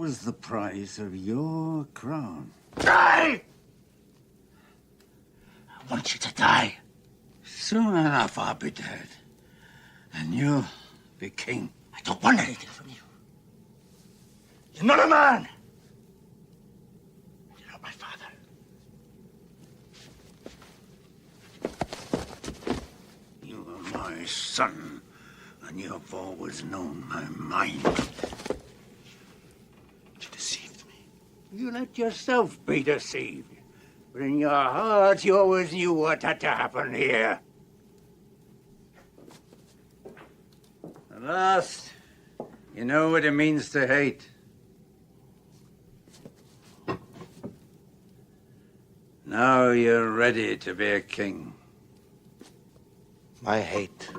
was the price of your crown? Die! I want you to die. Soon enough I'll be dead. And you'll be king. I don't want anything from you. You're not a man. You're not my father. You are my son, and you have always known my mind. You deceived me. You let yourself be deceived. But in your heart, you always knew what had to happen here. At last, you know what it means to hate. Now you're ready to be a king. My hate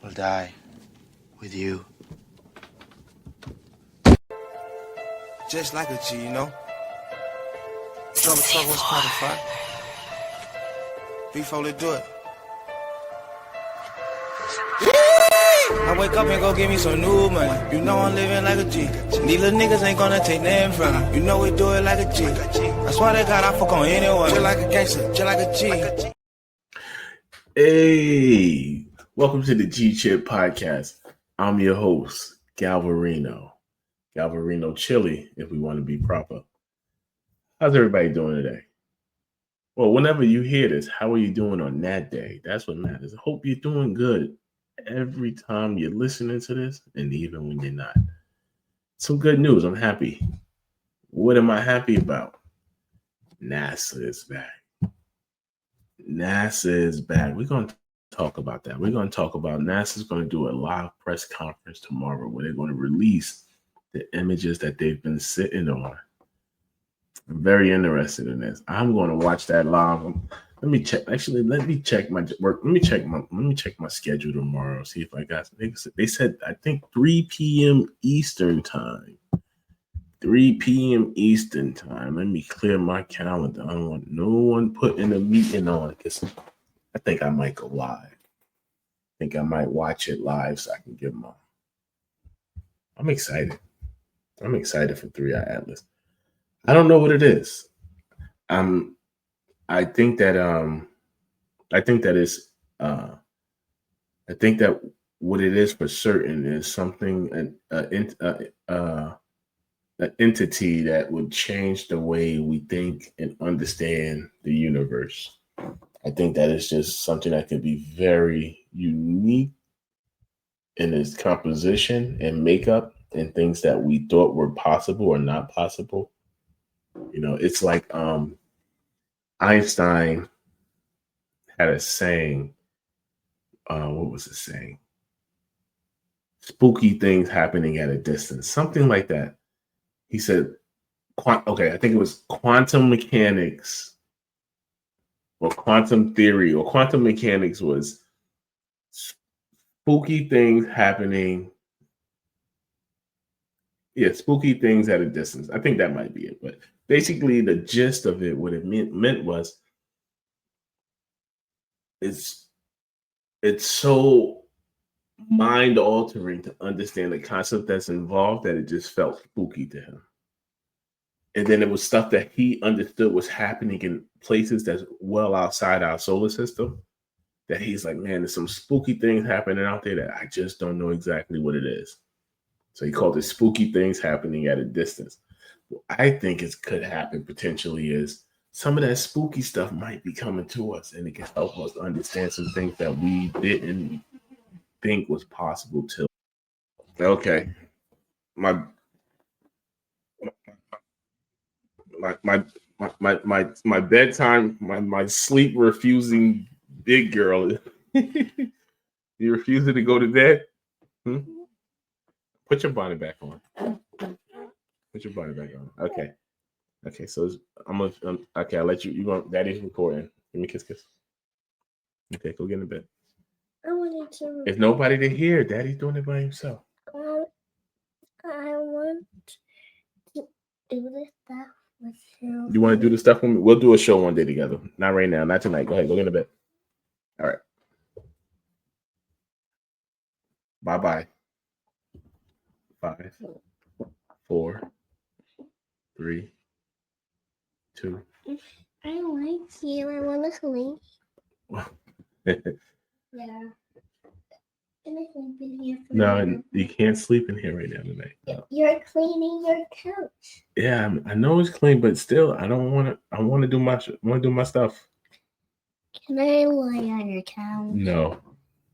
will die with you. Just like a G, you know? Trouble was part of fight. Before they do it. I wake up and go get me some new money. You know I'm living like a G. These little niggas ain't gonna take nothing from me. You know we do it like a G. I swear to God I fuck on anyone. Just like a gangster, just like a G. Hey, welcome to the Chit podcast. I'm your host, Galvarino Chili, if we want to be proper. How's everybody doing today? Well, whenever you hear this, how are you doing on that day? That's what matters. I hope you're doing good every time you're listening to this, and even when you're not. Some good news. I'm happy. What am I happy about? NASA is back. NASA is back. We're going to talk about that. We're going to talk about NASA's going to do a live press conference tomorrow where they're going to release the images that they've been sitting on. I'm very interested in this. I'm going to watch that live. Let me check. Actually, let me check my work. Let me check my schedule tomorrow. See if I got. They said I think 3 p.m. Eastern time. 3 p.m. Eastern time. Let me clear my calendar. I don't want no one putting a meeting on because I think I might go live. I think I might watch it live so I can give my. I'm excited. I'm excited for 3 Eye Atlas. I don't know what it is. I think that what it is for certain is something an entity that would change the way we think and understand the universe. I think that is just something that could be very unique in its composition and makeup and things that we thought were possible or not possible. You know, it's like Einstein had a saying. What was the saying? Spooky things happening at a distance, something like that. He said, I think it was quantum mechanics or quantum theory or quantum mechanics was spooky things happening. Yeah, spooky things at a distance. I think that might be it. But basically, the gist of it, what it meant was, it's so mind altering to understand the concept that's involved that it just felt spooky to him. And then it was stuff that he understood was happening in places that's well outside our solar system. That he's like, man, there's some spooky things happening out there that I just don't know exactly what it is. So he called it spooky things happening at a distance. What I think it could happen potentially is some of that spooky stuff might be coming to us, and it can help us understand some things that we didn't think was possible till. Okay, my bedtime, my sleep refusing big girl. You refusing to go to bed? Put your bonnet back on. Put your bonnet back on. Okay. So okay. I'll let you. You going? Daddy's recording. Give me a kiss. Okay, go get in bed. I wanted to. If nobody to hear, Daddy's doing it by himself. I want to do this stuff with you. You want to do the stuff with me? We'll do a show one day together. Not right now. Not tonight. Go ahead. Go get in bed. All right. Bye-bye. 5, 4, Yeah. Can I sleep in here for No, you can't sleep in here right now tonight. No. You're cleaning your couch. Yeah, I know it's clean, but still, I don't want to. I want to do my stuff. Can I lay on your couch? No.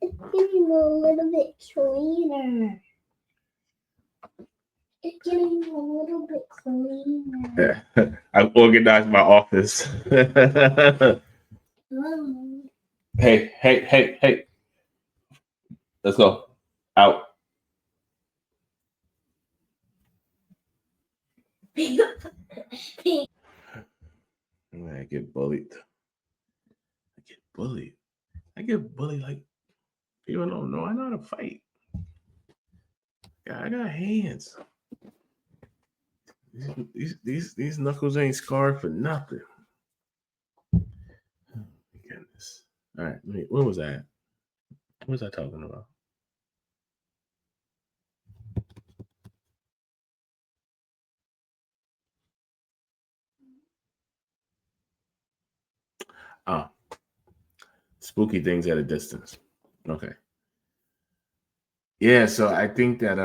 It's getting a little bit cleaner. It's getting a little bit cleaner. I've organized my office. Oh. Hey. Let's go. Out. I get bullied. I get bullied like people don't know. I know how to fight. Yeah, I got hands. These knuckles ain't scarred for nothing. Oh, my goodness. All right, where was I at? What was I talking about? Oh, spooky things at a distance. Okay. Yeah, so I think that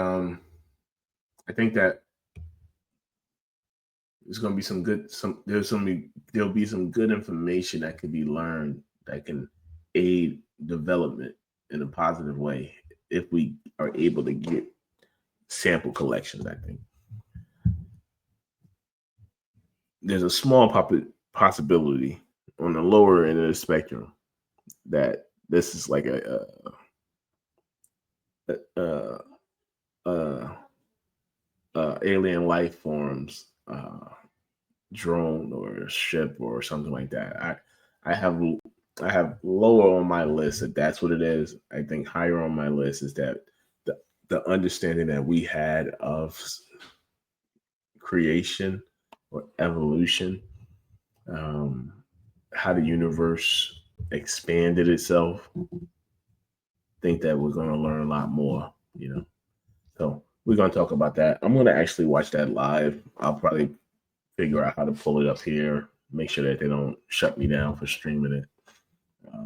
there's gonna be there'll be some good information that can be learned that can aid development in a positive way if we are able to get sample collections. I think there's a small possibility on the lower end of the spectrum that this is like a alien life forms drone or ship or something like that. I have lower on my list that that's what it is. I think higher on my list is that the understanding that we had of creation or evolution, how the universe expanded itself. Think that we're going to learn a lot more, So we're going to talk about that. I'm going to actually watch that live. I'll probably figure out how to pull it up here, make sure that they don't shut me down for streaming it.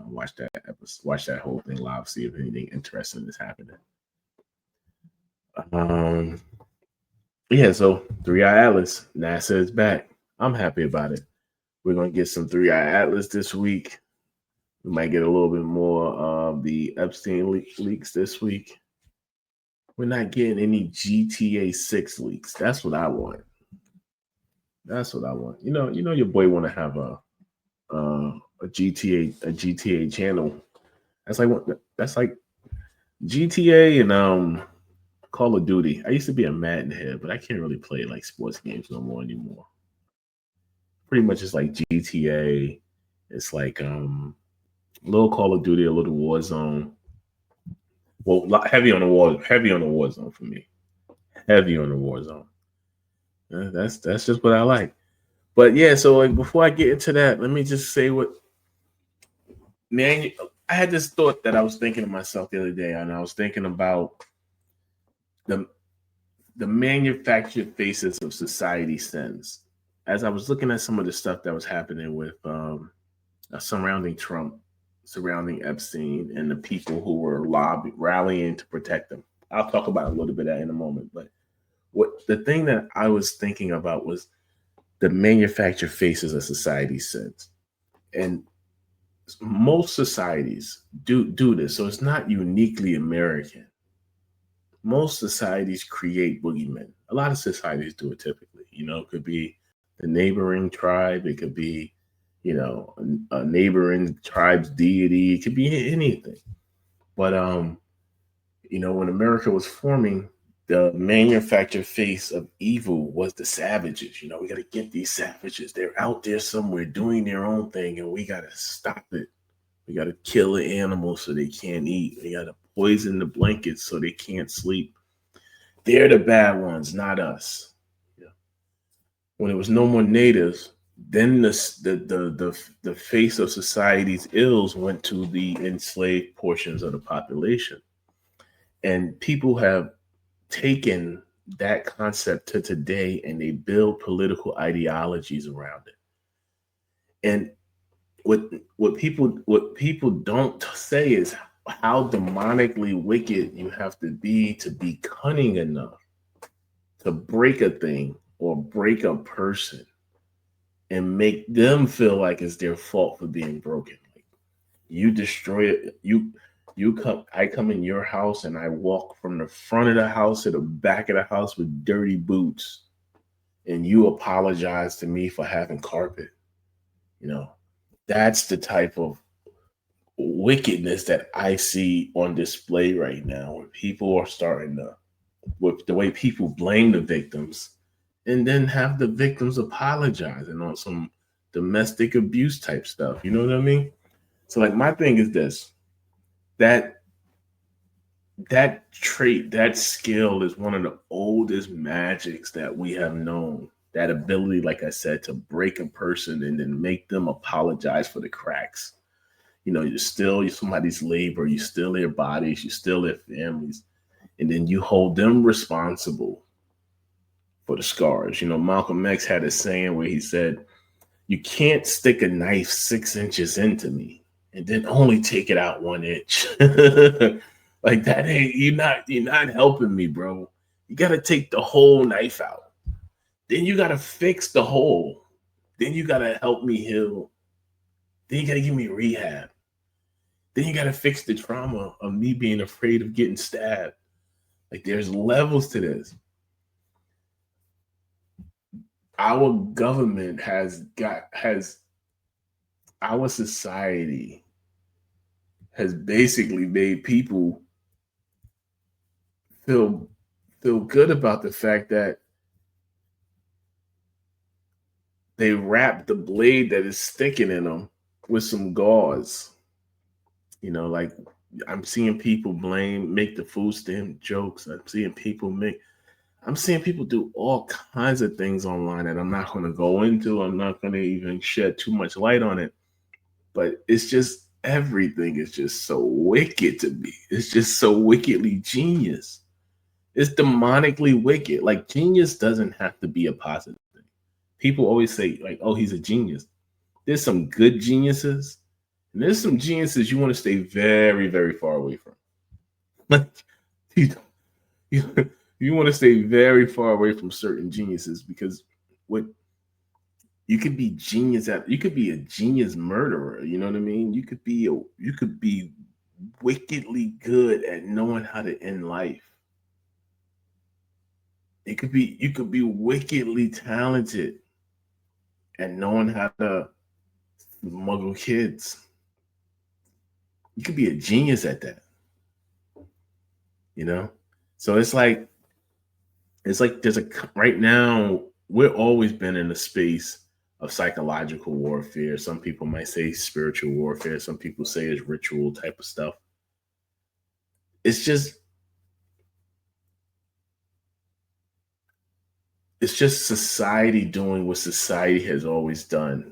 Watch that whole thing live, see if anything interesting is happening. Yeah, so 3-Eye Atlas, NASA is back. I'm happy about it. We're going to get some 3-Eye Atlas this week. We might get a little bit more of the Epstein leaks this week. We're not getting any GTA 6 leaks. That's what I want. You know, your boy want to have a GTA channel. That's like GTA and Call of Duty. I used to be a Madden head, but I can't really play like sports games no more anymore. Pretty much it's like GTA. It's like a little Call of Duty, a little Warzone. Well, heavy on the Warzone for me. Heavy on the Warzone. That's just what I like. But yeah, so like before I get into that, let me just say I had this thought that I was thinking to myself the other day, and I was thinking about the manufactured faces of society sins. As I was looking at some of the stuff that was happening with surrounding Trump, surrounding Epstein, and the people who were rallying to protect them. I'll talk about a little bit of that in a moment. But the thing that I was thinking about was the manufactured faces of society sins. And most societies do this, so it's not uniquely American. Most societies create boogeymen. A lot of societies do it typically. It could be the neighboring tribe. It could be, a neighboring tribe's deity. It could be anything. But, when America was forming, the manufactured face of evil was the savages. We got to get these savages. They're out there somewhere doing their own thing, and we got to stop it. We got to kill the animals so they can't eat. We got to poison the blankets so they can't sleep. They're the bad ones, not us. When there was no more natives, then the face of society's ills went to the enslaved portions of the population. And people have taken that concept to today and they build political ideologies around it. And what people don't say is how demonically wicked you have to be cunning enough to break a thing or break a person and make them feel like it's their fault for being broken. Like you destroy it. You come. I come in your house and I walk from the front of the house to the back of the house with dirty boots, and you apologize to me for having carpet. You know, that's the type of wickedness that I see on display right now, where people are starting to, with the way people blame the victims and then have the victims apologizing on some domestic abuse type stuff. You know what I mean? So like my thing is this, that that trait, that skill is one of the oldest magics that we have known. That ability, like I said, to break a person and then make them apologize for the cracks. You know, you're still somebody's labor, you steal their bodies, you steal their families, and then you hold them responsible for the scars. You know, Malcolm X had a saying where he said, "You can't stick a knife 6 inches into me and then only take it out 1 inch." Like that ain't you're not helping me, bro. You gotta take the whole knife out. Then you gotta fix the hole. Then you gotta help me heal. Then you gotta give me rehab. Then you gotta fix the trauma of me being afraid of getting stabbed. Like there's levels to this. Our government has our society has basically made people feel feel good about the fact that they wrap the blade that is sticking in them with some gauze. You know, like I'm seeing people make the food stamp jokes. I'm seeing people do all kinds of things online that I'm not going to go into. I'm not going to even shed too much light on it. But it's just everything is just so wicked to me. It's just so wickedly genius. It's demonically wicked. Like genius doesn't have to be a positive thing. People always say, like, oh, he's a genius. There's some good geniuses, and there's some geniuses you want to stay very, very far away from. Like you, you want to stay very far away from certain geniuses because what you could be genius at, you could be a genius murderer. You know what I mean? You could be wickedly good at knowing how to end life. You could be wickedly talented at knowing how to smuggle kids. You could be a genius at that. You know? So it's like there's a right now we're always been in a space of psychological warfare. Some people might say spiritual warfare. Some people say it's ritual type of stuff. It's just society doing what society has always done.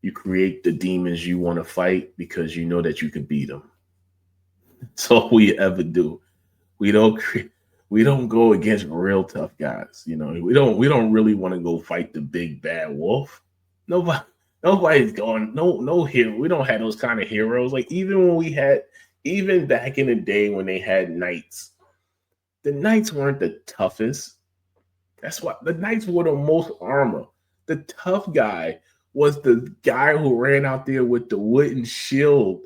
You create the demons you want to fight because you know that you can beat them. That's all we ever do. We don't we don't go against real tough guys. You know, we don't really want to go fight the big bad wolf. Nobody nobody's going no hero. We don't have those kind of heroes. Like even back in the day when they had knights, the knights weren't the toughest. That's why the knights wore the most armor. The tough guy was the guy who ran out there with the wooden shield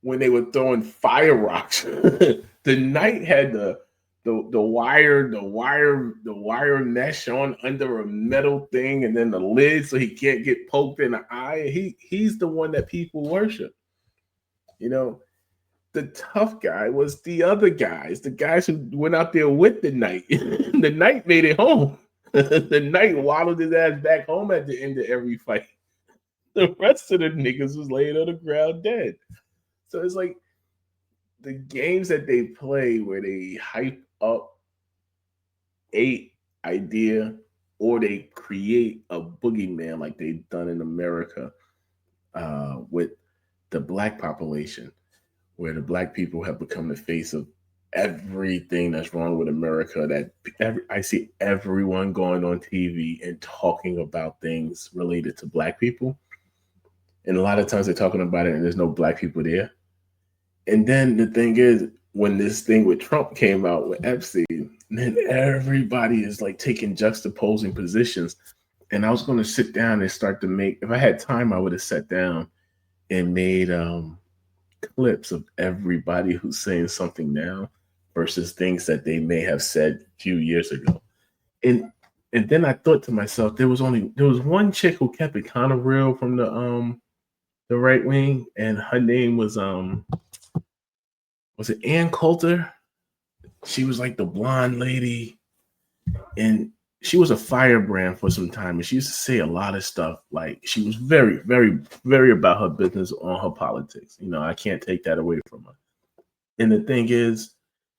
when they were throwing fire rocks. The knight had the wire mesh on under a metal thing, and then the lid so he can't get poked in the eye. He's the one that people worship. You know, the tough guy was the other guys, the guys who went out there with the knight. The knight made it home. The knight waddled his ass back home at the end of every fight. The rest of the niggas was laying on the ground dead. So it's like the games that they play where they hype up a idea or they create a boogeyman like they've done in America with the black population, where the black people have become the face of everything that's wrong with America. I see everyone going on TV and talking about things related to black people. And a lot of times they're talking about it and there's no black people there. And then the thing is, when this thing with Trump came out with Epstein, then everybody is like taking juxtaposing positions. And I was going to sit down and start to make, if I had time, I would have sat down and made clips of everybody who's saying something now versus things that they may have said a few years ago. And then I thought to myself, there was one chick who kept it kind of real from the right wing, and her name was it Ann Coulter? She was like the blonde lady, and she was a firebrand for some time, and she used to say a lot of stuff. Like, she was very, very, very about her business on her politics. You know, I can't take that away from her. And the thing is,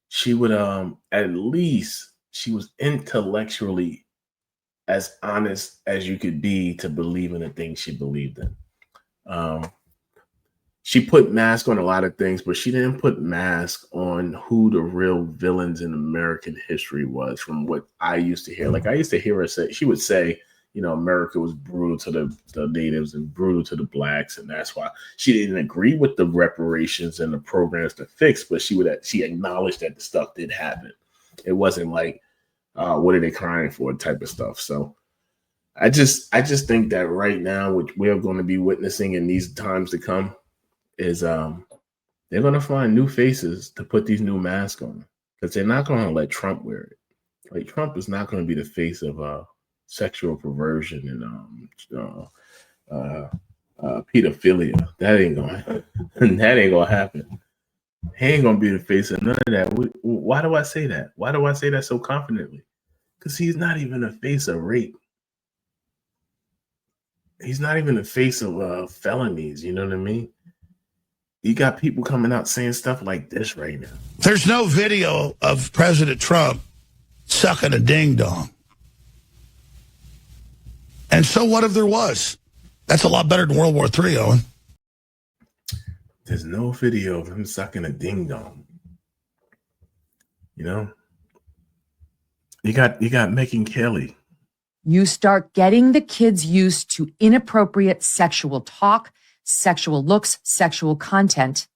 she would at least she was intellectually as honest as you could be to believe in the things she believed in. She put mask on a lot of things, but she didn't put mask on who the real villains in American history was, from what I used to hear. Like, I used to hear her say, she would say, you know, America was brutal to the natives and brutal to the blacks. And that's why she didn't agree with the reparations and the programs to fix, but she acknowledged that the stuff did happen. It wasn't like, what are they crying for type of stuff. So I just think that right now, which we are going to be witnessing in these times to come, is they're going to find new faces to put these new masks on, because they're not going to let Trump wear it. Like, Trump is not going to be the face of sexual perversion and pedophilia. That ain't gonna happen. He ain't gonna be the face of none of that. Why do I say that? Why do I say that so confidently? Because he's not even the face of rape. He's not even the face of felonies. You know what I mean? You got people coming out saying stuff like this right now. There's no video of President Trump sucking a ding-dong. And so what if there was? That's a lot better than World War III, Owen. There's no video of him sucking a ding-dong. You know? You got Megyn Kelly. You start getting the kids used to inappropriate sexual talk, sexual looks, sexual content,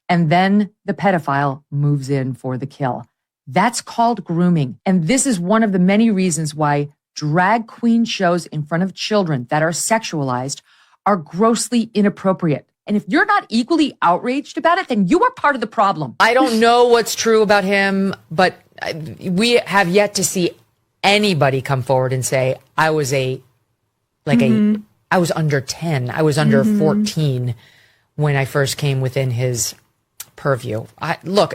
and then the pedophile moves in for the kill. That's called grooming. And this is one of the many reasons why drag queen shows in front of children that are sexualized are grossly inappropriate. And if you're not equally outraged about it, then you are part of the problem. I don't know what's true about him, but we have yet to see anybody come forward and say, I was I was under 10. I was under 14 when I first came within his purview. Look,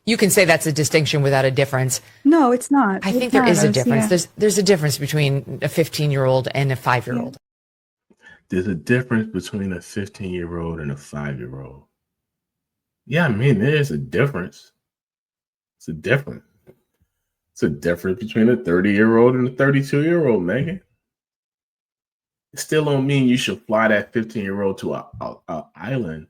you can say that's a distinction without a difference. No, it's not. I think there is a difference. Yeah. There's a difference between a 15-year-old and a 5-year-old. Yeah. There's a difference between a 15-year-old and a 5-year-old. Yeah, I mean, there's a difference. It's a difference. It's a difference between a 30-year-old and a 32-year-old, Megan. It still don't mean you should fly that 15-year-old to a island.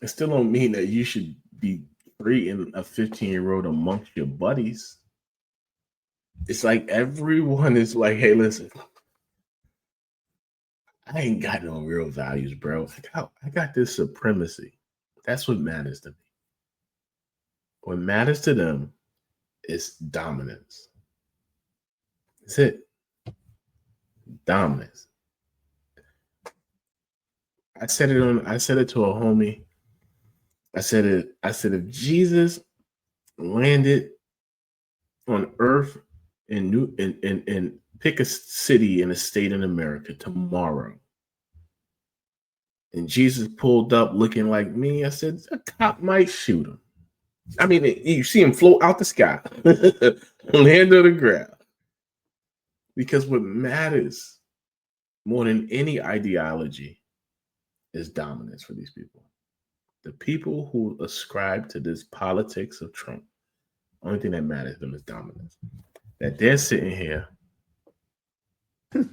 It still don't mean that you should be treating a 15-year-old amongst your buddies. It's like everyone is like, hey, listen, I ain't got no real values, bro. I got this supremacy. That's what matters to me. What matters to them is dominance. That's it. Dominance. I said it to a homie. I said if Jesus landed on Earth in pick a city in a state in America tomorrow, and Jesus pulled up looking like me, I said a cop might shoot him. I mean, you see him float out the sky, land on the ground. Because what matters more than any ideology is dominance for these people. The people who ascribe to this politics of Trump, only thing that matters to them is dominance. That they're sitting here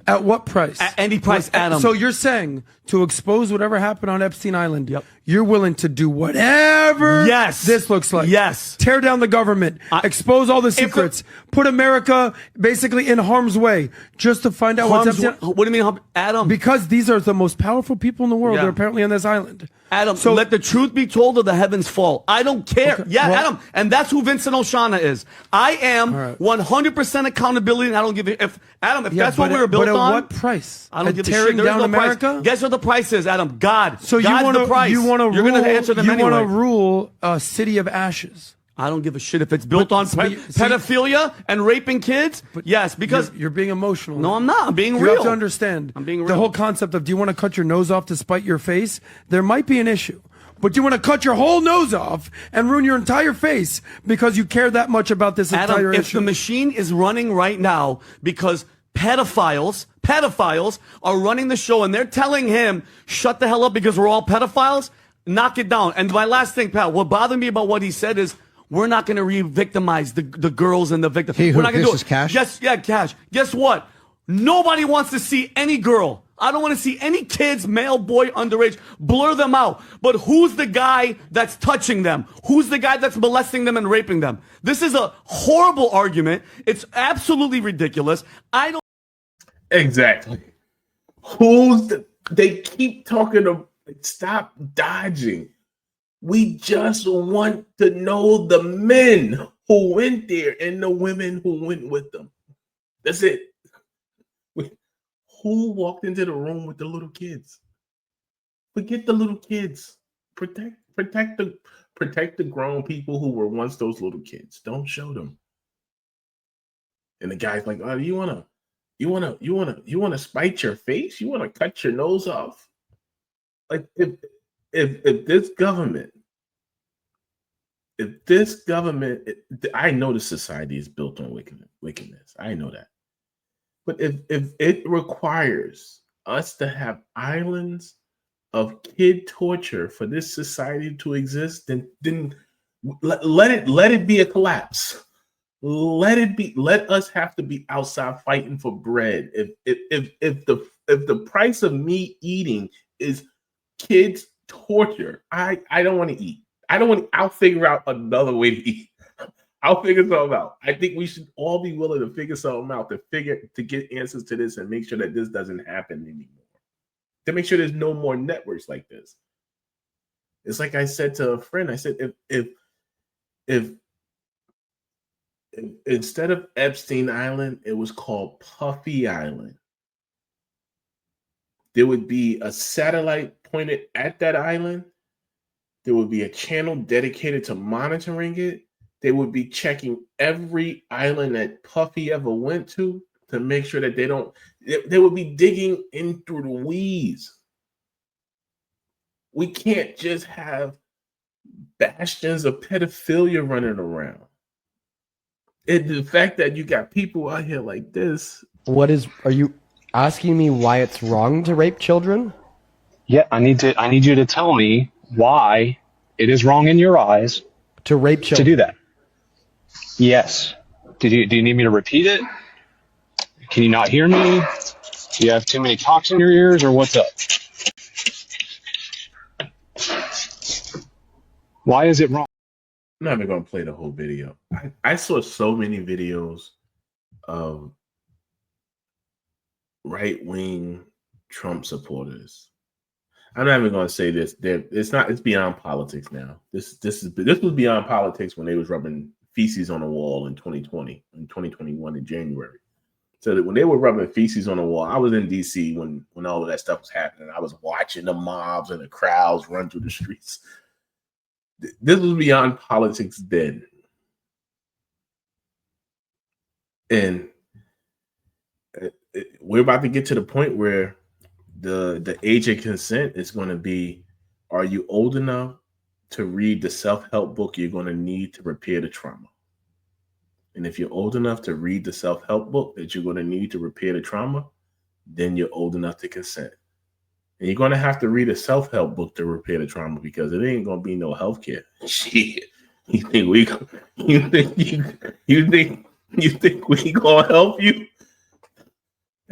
At what price? At any price, Adam. So you're saying to expose whatever happened on Epstein Island, Yep. you're willing to do whatever this looks like. Yes. Tear down the government, expose all the secrets, put America basically in harm's way just to find out what's Epstein. What do you mean, Adam? Because these are the most powerful people in the world. Yeah. They're apparently on this island. Adam, so let the truth be told or the heavens fall. I don't care. Okay, Yeah, well, Adam. And that's who Vincent Oshana is. I am 100% accountability, and I don't give a if Adam, if that's what we were built on. But at what price? I don't give a shit. Tearing There is down no America? price. Guess what the price is, Adam? God. So God's you want the price. You're going to answer them anyway. You want to rule a city of ashes. I don't give a shit if it's built on pedophilia and raping kids. Yes, because you're being emotional. No, I'm not. I'm being real. You have to understand. I'm being real. The whole concept of do you want to cut your nose off to spite your face? There might be an issue. But you want to cut your whole nose off and ruin your entire face because you care that much about this entire issue. If the machine is running right now because pedophiles are running the show and they're telling him, shut the hell up because we're all pedophiles, knock it down. And my last thing, Pat, what bothered me about what he said is, we're not going to re-victimize the girls and the victims. We're not going to do it. Cash? Yes, yeah, Cash. Guess what? Nobody wants to see any girl. I don't want to see any kids, male, boy, underage. Blur them out. But who's the guy that's touching them? Who's the guy that's molesting them and raping them? This is a horrible argument. It's absolutely ridiculous. I don't. Exactly. They keep talking of, stop dodging. We just want to know the men who went there and the women who went with them. That's it. Who walked into the room with the little kids? Forget the little kids. Protect the grown people who were once those little kids. Don't show them. And the guy's like, "Oh, you wanna spite your face? You wanna cut your nose off?" Like if this government, I know the society is built on wickedness. I know that. But if it requires us to have islands of kid torture for this society to exist, then let it be a collapse. Let us have to be outside fighting for bread. If the price of me eating is kids torture, I don't want to eat. I'll figure out another way to eat. I'll figure something out. I think we should all be willing to figure something out to get answers to this and make sure that this doesn't happen anymore. To make sure there's no more networks like this. It's like I said to a friend, I said, if instead of Epstein Island, it was called Puffy Island, there would be a satellite pointed at that island. There would be a channel dedicated to monitoring it. They would be checking every island that Puffy ever went to make sure that they would be digging in through the weeds. We can't just have bastions of pedophilia running around. And the fact that you got people out here like this. Are you asking me why it's wrong to rape children? Yeah, I need you to tell me why it is wrong in your eyes to rape children. To do that. Yes. Do you need me to repeat it? Can you not hear me? Do you have too many cocks in your ears, or what's up? Why is it wrong? I'm not even going to play the whole video. I saw so many videos of right-wing Trump supporters. I'm not even going to say this. It's beyond politics now. This was beyond politics when they was rubbing feces on the wall in 2020, in 2021 in January. So that when they were rubbing feces on the wall, I was in DC when all of that stuff was happening. I was watching the mobs and the crowds run through the streets. This was beyond politics then. And we're about to get to the point where the age of consent is going to be, are you old enough to read the self-help book you're going to need to repair the trauma? And if you're old enough to read the self-help book that you're going to need to repair the trauma, then you're old enough to consent. And you're going to have to read a self-help book to repair the trauma because it ain't going to be no healthcare. Shit. You think we going to help you?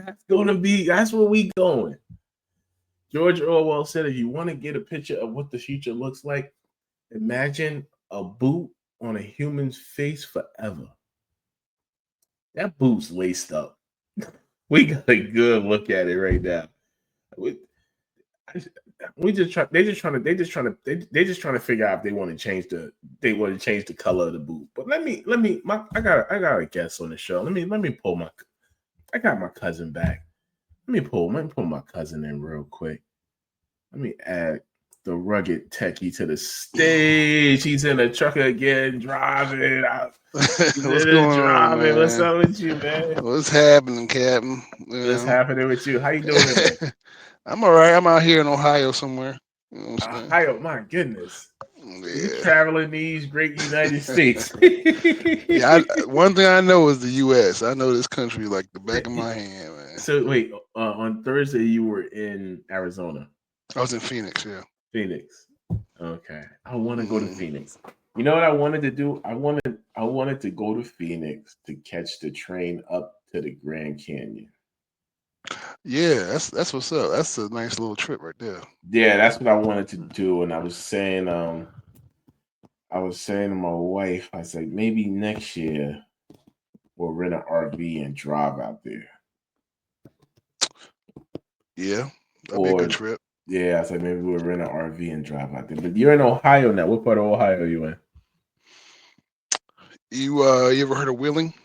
That's where we going. George Orwell said, if you want to get a picture of what the future looks like, imagine a boot on a human's face forever. That boot's laced up. We got a good look at it right now. They just trying to figure out if they want to change the color of the boot. But I got a guest on the show. Let me pull I got my cousin back. Let me pull my cousin in real quick. Let me add the rugged techie to the stage. He's in the truck again, driving. What's going on, man? What's up with you, man? What's happening, Captain? What's happening with you? How you doing today? I'm all right. I'm out here in Ohio somewhere. You know what I'm saying? Ohio, my goodness. Yeah. You traveling these great United States. One thing I know is the U.S. I know this country like the back of my hand, man. So wait, on Thursday you were in Arizona. I was in Phoenix, yeah. Phoenix. Okay. I want to go to Phoenix. You know what I wanted to do? I wanted to go to Phoenix to catch the train up to the Grand Canyon. Yeah, that's what's up. That's a nice little trip right there. Yeah, that's what I wanted to do. And I was saying to my wife, I said, maybe next year we'll rent an RV and drive out there. Yeah, that'd be a good trip. Yeah, I said maybe we'll rent an RV and drive out there. But you're in Ohio now. What part of Ohio are you in? You ever heard of Wheeling?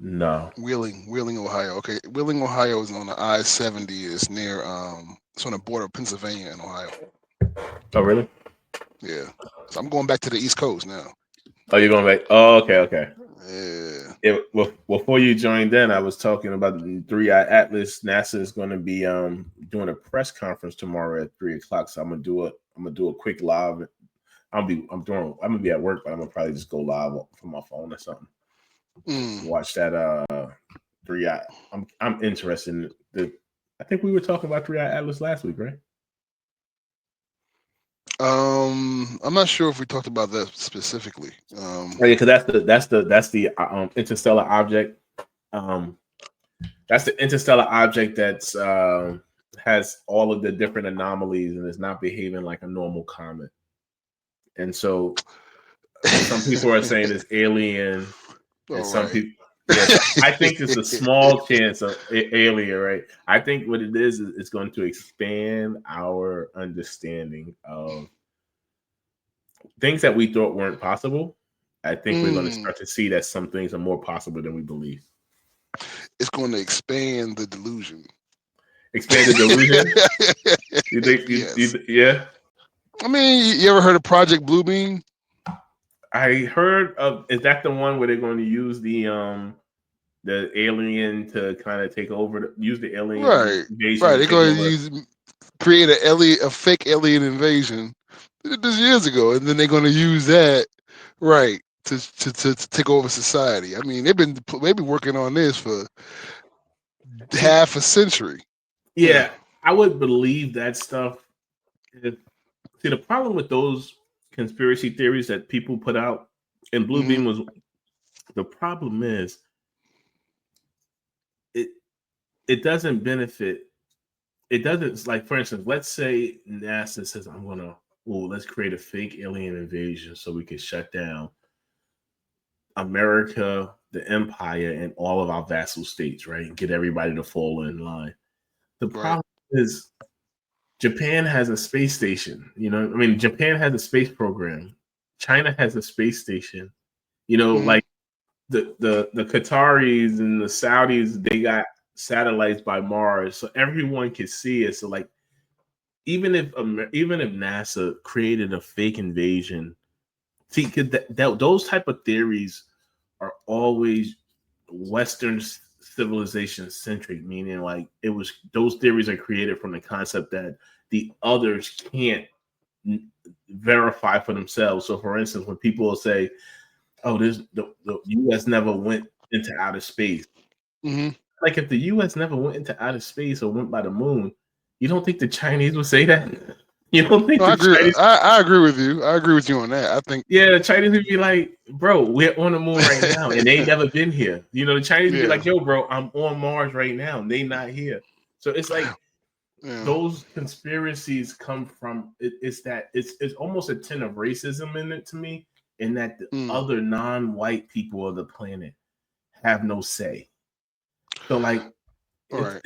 No. Wheeling, Ohio. Okay, Wheeling, Ohio is on the I-70. It's near it's on the border of Pennsylvania and Ohio. Oh, really? Yeah. So I'm going back to the East Coast now. Oh, you're going back? Oh, okay. Yeah. Before you joined in, I was talking about the 3-Eye Atlas. NASA is going to be doing a press conference tomorrow at 3:00. So I'm gonna do a quick live. I'm gonna be at work, but I'm gonna probably just go live from my phone or something. Watch that 3-Eye. I'm interested in I think we were talking about 3-Eye Atlas last week, right? I'm not sure if we talked about that specifically. Yeah, because that's the interstellar object. That's the interstellar object that's has all of the different anomalies and is not behaving like a normal comet. And so some people are saying it's alien, and some people. Yes, I think it's a small chance of alien, right? I think what it is it's going to expand our understanding of things that we thought weren't possible. I think we're going to start to see that some things are more possible than we believe. It's going to expand the delusion. Expand the delusion? You think? Yes. Yeah. I mean, you ever heard of Project Bluebeam? I heard of. Is that the one where they're going to use the alien to kind of take over? Use the alien, right? They're going to create a fake alien invasion. They did this years ago, and then they're going to use that, right, to take over society. I mean, they've been working on this for half a century. Yeah, I would believe that stuff. See, the problem with those conspiracy theories that people put out, and Bluebeam was, the problem is it doesn't benefit. It doesn't, like, for instance, let's say NASA says, let's create a fake alien invasion so we can shut down America, the empire, and all of our vassal states, right? And get everybody to fall in line. The problem is Japan has a space station. Japan has a space program. China has a space station. Like the Qataris and the Saudis, they got satellites by Mars, so everyone can see it. So, like, even if NASA created a fake invasion, see, those type of theories are always Western civilization centric, meaning like those theories are created from the concept that the others can't verify for themselves. So, for instance, when people say, "Oh, the U.S. never went into outer space," like, if the U.S. never went into outer space or went by the moon, you don't think the Chinese would say that? You don't think No, I the agree. Chinese? I agree with you. I agree with you on that. I think. Yeah, the Chinese would be like, bro, we're on the moon right now, and they ain't never been here. You know, the Chinese would be Yeah. like, yo, bro, I'm on Mars right now, and they not here. So it's like Yeah. those conspiracies come from it's almost a tin of racism in it to me, in that the other non-white people of the planet have no say. So like, Right.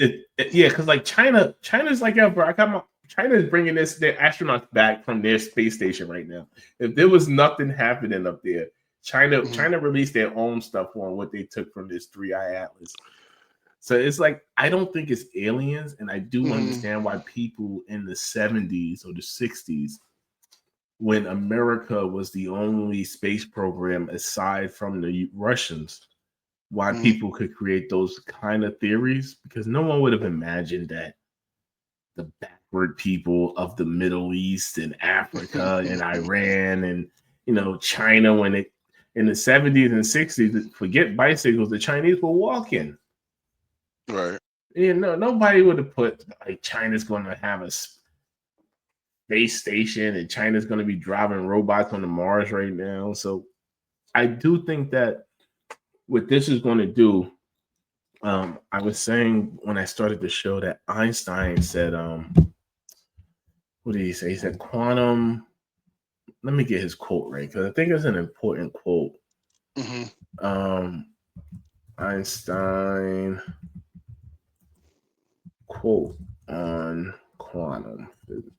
yeah, because like China's like, yo, bro, China's bringing their astronauts back from their space station right now. If there was nothing happening up there, China released their own stuff on what they took from this 3-eye atlas. So it's like, I don't think it's aliens, and I do understand why people in the 70s or the 60s, when America was the only space program aside from the Russians, why people could create those kind of theories, because no one would have imagined that the backward people of the Middle East and Africa and Iran and, you know, China, when it in the 70s and 60s, forget bicycles, the Chinese were walking. Right. You know, nobody would have put like China's going to have a space station and China's going to be driving robots on the Mars right now. So I do think that what this is going to do, I was saying when I started the show that Einstein said, what did he say? He said quantum. Let me get his quote right, because I think it's an important quote. Einstein quote on quantum physics.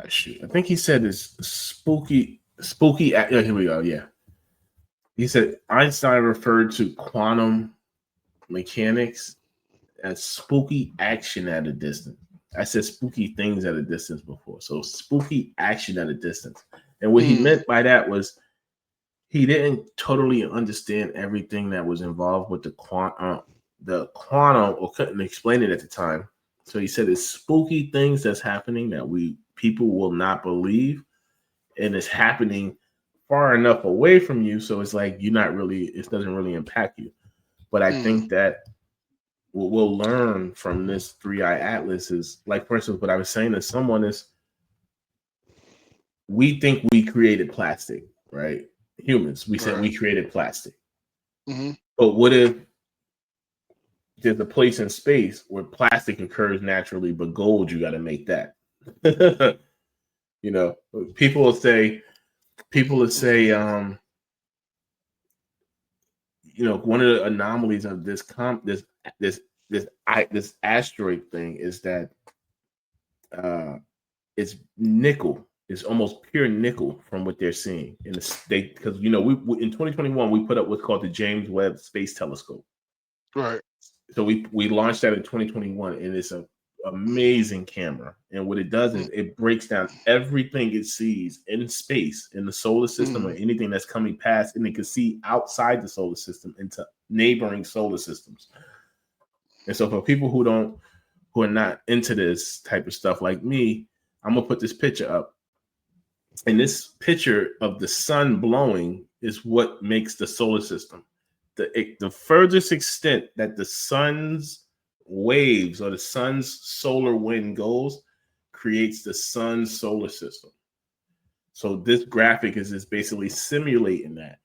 Shoot. I think he said it's spooky. Yeah, here we go. Yeah. He said Einstein referred to quantum mechanics as spooky action at a distance. I said spooky things at a distance before. So spooky action at a distance. And what he meant by that was he didn't totally understand everything that was involved with the quantum, or couldn't explain it at the time. So he said it's spooky things that's happening that people will not believe, and it's happening far enough away from you, so it's like it doesn't really impact you. But I think that what we'll learn from this 3-eye atlas is, like, for instance, what I was saying to someone is, we think we created plastic, right? Humans, we said we created plastic. But what if there's a place in space where plastic occurs naturally, but gold, you got to make that? You know, people will say, you know, one of the anomalies of this asteroid thing is that it's nickel. It's almost pure nickel from what they're seeing in the state, because, you know, we in 2021 we put up what's called the James Webb Space Telescope. Right. So we launched that in 2021, and it's an amazing camera. And what it does is it breaks down everything it sees in space, in the solar system, or anything that's coming past, and it can see outside the solar system into neighboring solar systems. And so for people who are not into this type of stuff like me, I'm gonna put this picture up. And this picture of the sun blowing is what makes the solar system. The furthest extent that the sun's waves or the sun's solar wind goes creates the sun's solar system. So this graphic is just basically simulating that.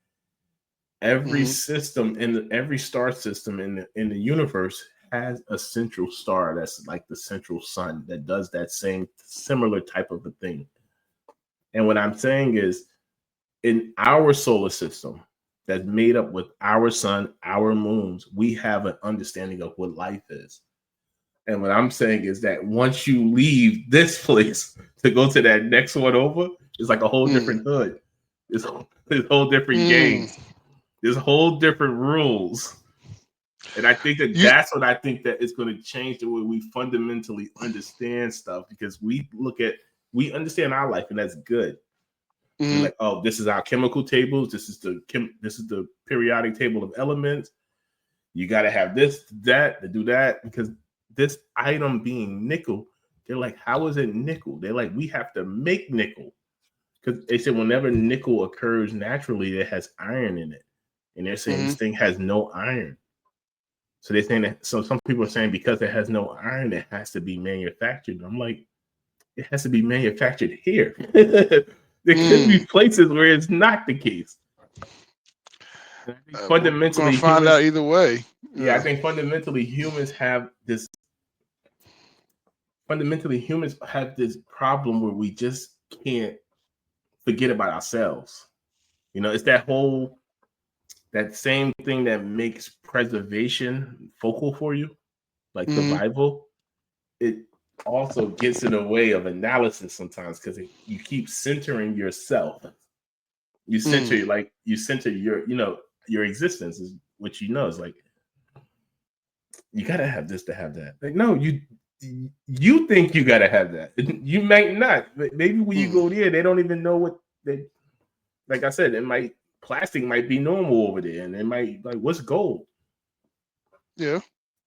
Every system in every star system in the universe has a central star that's like the central sun that does that same similar type of a thing. And what I'm saying is, in our solar system that's made up with our sun, our moons, we have an understanding of what life is. And what I'm saying is that once you leave this place to go to that next one over, it's like a whole different hood. It's whole different games. There's whole different rules. And I think that's what I think that is going to change the way we fundamentally understand stuff, because we understand our life, and that's good. We're like, oh, this is our chemical tables. This is the periodic table of elements. You got to have this, that, to do that, because this item being nickel, they're like, how is it nickel? They're like, we have to make nickel, because they said whenever nickel occurs naturally, it has iron in it. and they're saying this thing has no iron. So they're saying that. So some people are saying because it has no iron, it has to be manufactured. I'm like, it has to be manufactured here. There could be places where it's not the case. Fundamentally, we're gonna find out either way. Yeah, I think fundamentally humans have this. Fundamentally, humans have this problem where we just can't forget about ourselves. You know, it's that same thing that makes preservation focal for you, like survival. It also gets in the way of analysis sometimes because you keep centering yourself. You center your existence is what you know. It's like you gotta have this to have that. Like, no, you think you gotta have that. You might not. Maybe when you go there, they don't even know what they. Like I said, plastic might be normal over there, and they might like, what's gold? Yeah.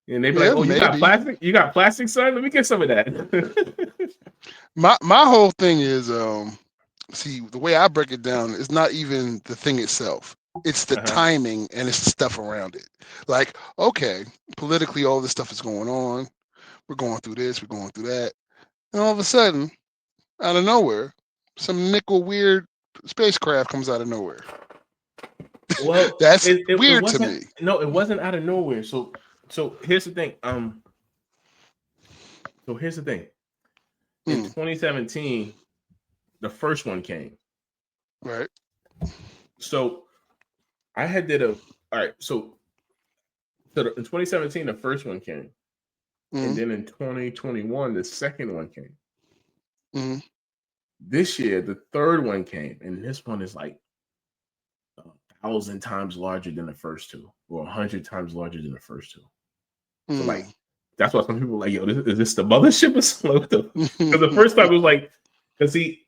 And they be like, oh, you got plastic? You got plastic, son? Let me get some of that. my whole thing is, see, the way I break it down is not even the thing itself. It's the timing and it's the stuff around it. Like, okay, politically, all this stuff is going on. We're going through this, we're going through that. And all of a sudden, out of nowhere, some nickel weird spacecraft comes out of nowhere. Well, that's weird to me. No, it wasn't out of nowhere. So here's the thing. In 2017, the first one came. Right. So I all right. So in 2017, the first one came. And then in 2021, the second one came. This year, the third one came. And this one is like 1,000 times larger than the first two, or 100 times larger than the first two. So like, that's why some people are like, yo, is this the mothership or something? Because the first time it was like, because see,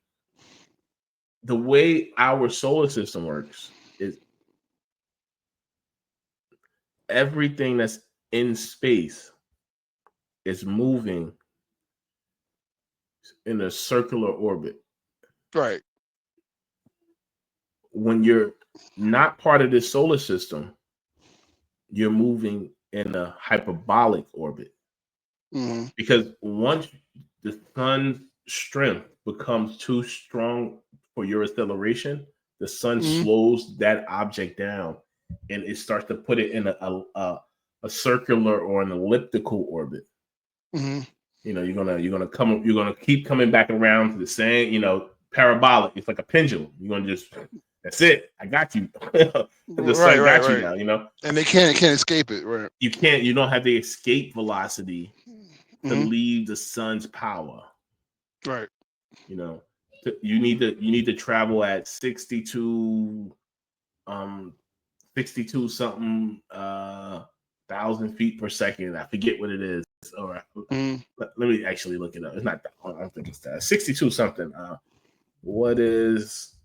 the way our solar system works is everything that's in space is moving in a circular orbit. Right. When you're not part of this solar system, you're moving in a hyperbolic orbit. Because once the sun's strength becomes too strong for your acceleration, the sun slows that object down and it starts to put it in a circular or an elliptical orbit. You know, you're gonna keep coming back around to the same, parabolic. It's like a pendulum. You're gonna that's it. I got you. The sun got you now, you know. And they can't escape it, right? You don't have the escape velocity to leave the sun's power. Right. You know, you need to travel at 62 something thousand feet per second. I forget what it is. All right. Let me actually look it up. It's not that. I don't think it's that. 62 something. What is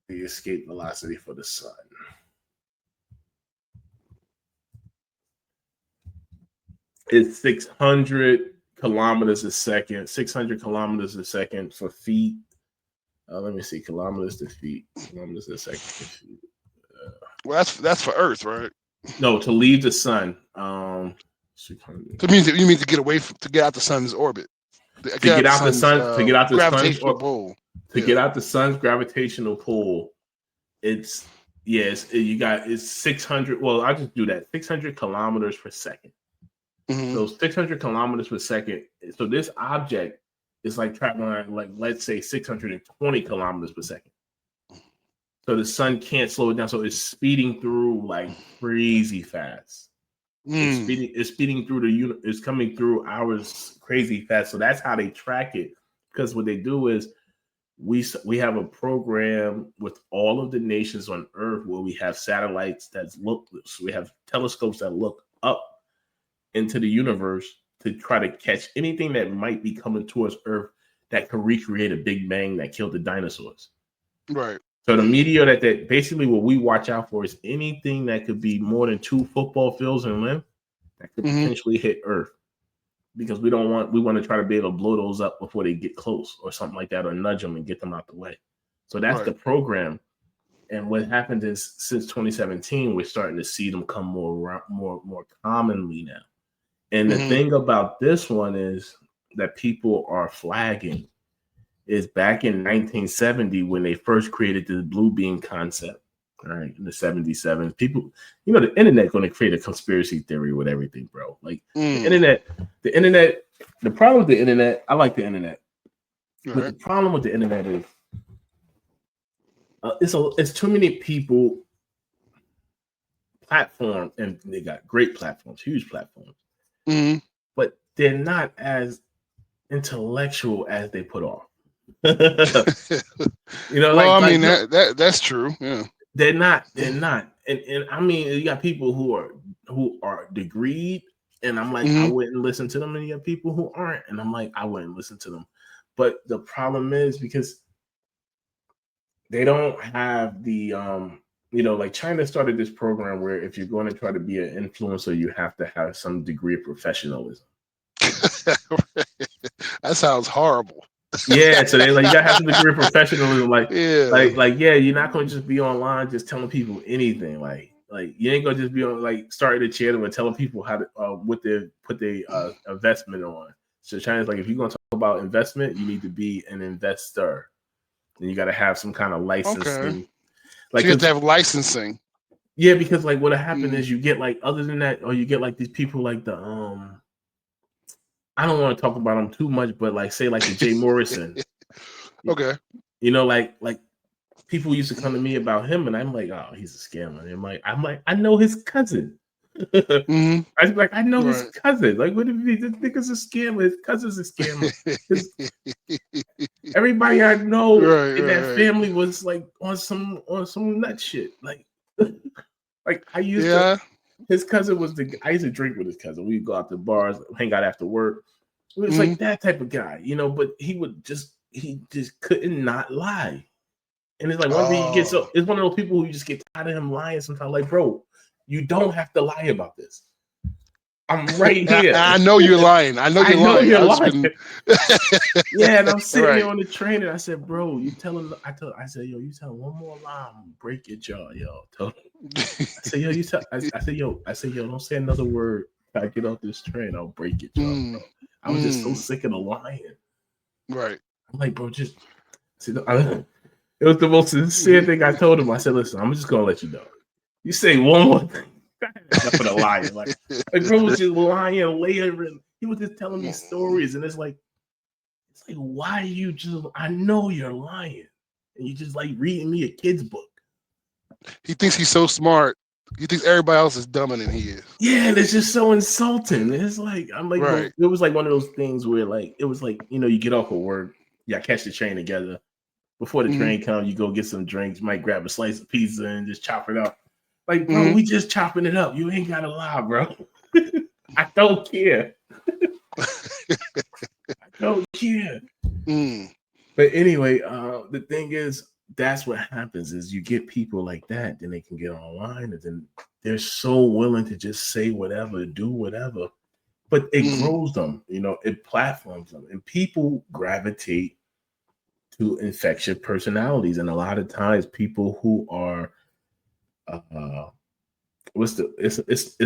the escape velocity for the sun? It's 600 kilometers a second. 600 kilometers a second for feet. Let me see. Kilometers to feet. Kilometers a second for feet. Well, that's for Earth, right? No, to leave the sun. So it means that you mean to get out the sun's orbit. To get out the gravitational pull. To get out the sun's gravitational pull, it's 600. Well, I'll just do that. 600 kilometers per second. So 600 kilometers per second. So this object is like traveling like, let's say 620 kilometers per second. So the sun can't slow it down. So it's speeding through like crazy fast. It's speeding through it's coming through hours crazy fast. So that's how they track it. Because what they do is we have a program with all of the nations on Earth where we have satellites we have telescopes that look up into the universe to try to catch anything that might be coming towards Earth that could recreate a Big Bang that killed the dinosaurs. Right. So the meteor that basically what we watch out for is anything that could be more than 2 football fields in length that could potentially hit Earth. Because we want to try to be able to blow those up before they get close or something like that, or nudge them and get them out the way. So that's the program. And what happened is since 2017, we're starting to see them come more commonly now. And the thing about this one is that people are flagging is back in 1970 when they first created the blue beam concept, right? In the 77, people, the internet going to create a conspiracy theory with everything, bro. Like the internet, the problem with the internet, I like the internet, but the problem with the internet is it's too many people platform, and they got great platforms, huge platforms, but they're not as intellectual as they put off. Well, I mean that's true. Yeah, they're not, and I mean you got people who are degreed, and I'm like I wouldn't listen to them, and you got people who aren't, and I'm like I wouldn't listen to them. But the problem is because they don't have the like China started this program where if you're going to try to be an influencer, you have to have some degree of professionalism. That sounds horrible. Yeah, so they like you gotta have some degree of professionalism, like you're not gonna just be online just telling people anything, like you ain't gonna just be on like starting a channel and telling people how to what they put their investment on. So China's like, if you're gonna talk about investment, you need to be an investor, and you got to have some kind of licensing. Okay. Like so you have to have licensing. Yeah, because like what happened is you get like other than that, or you get like these people like the I don't want to talk about him too much, but like say like the Jay Morrison. Okay. Like people used to come to me about him, and I'm like, oh, he's a scammer. And I'm like, I know his cousin. I was like, I know his cousin. Like, what if this nigga's a scammer? His cousin's a scammer. Everybody I know in that family was like on some nut shit. Like I used to. His cousin was I used to drink with his cousin. We'd go out to bars, hang out after work. It was like that type of guy, but he just couldn't not lie. And it's like one thing you get it's one of those people who you just get tired of him lying sometimes. Like, bro, you don't have to lie about this. I'm right here. I know you're lying. I know you're lying. Yeah, and I'm sitting there on the train, and I said, bro, you tell him. I said, yo, you tell him one more lie, I'm gonna break your jaw, yo. Tell him. I said, yo, I said, yo, don't say another word. I get off this train, I'll break your jaw, bro. I was just so sick of the lying. Right. I'm like, bro, just see. It was the most sincere thing I told him. I said, listen, I'm just gonna let you know. You say one more thing. Enough of the lying. Like bro was just lying, layering. He was just telling me stories, and it's like, why are you just? I know you're lying, and you just like reading me a kid's book. He thinks he's so smart. He thinks everybody else is dumber than he is. Yeah, and it's just so insulting. It's like I'm like, it was like one of those things where like it was like you get off of work, catch the train together. Before the train comes, you go get some drinks. You might grab a slice of pizza and just chop it up. Like, bro, we just chopping it up. You ain't gotta lie, bro. I don't care. I don't care. But anyway, the thing is, that's what happens is you get people like that, then they can get online, and then they're so willing to just say whatever, do whatever. But it grows them, it platforms them, and people gravitate to infectious personalities. And a lot of times, people who are it's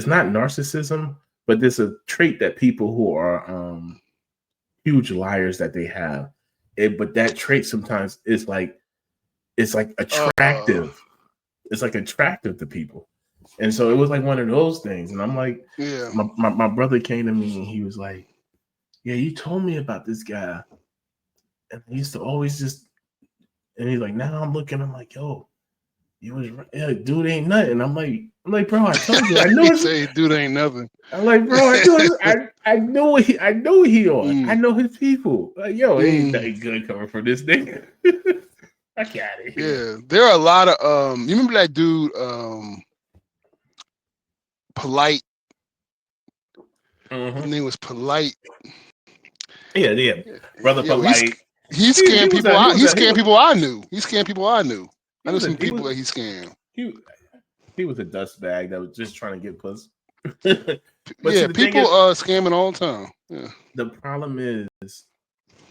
not narcissism, but there's a trait that people who are huge liars that they have. But that trait sometimes is like attractive. It's like attractive to people. And so it was like one of those things. And I'm like, my brother came to me and he was like, yeah, you told me about this guy. And I used to always and he's like, now I'm looking, I'm like, yo, you was right. Yeah, dude ain't nothing. I'm like, bro, I told you. I know he say dude ain't nothing. I'm like, bro, I know he on. I know his people. Like, yo, ain't nothing good coming from this nigga. I got it. Yeah, there are a lot of you remember that dude, Polite. His name was Polite. Yeah. Brother Polite. He scammed people. He scammed people I knew. He scammed people I knew. I know some people that he scammed. He was a dust bag that was just trying to get puss. Yeah, people scamming all the time. Yeah. The problem is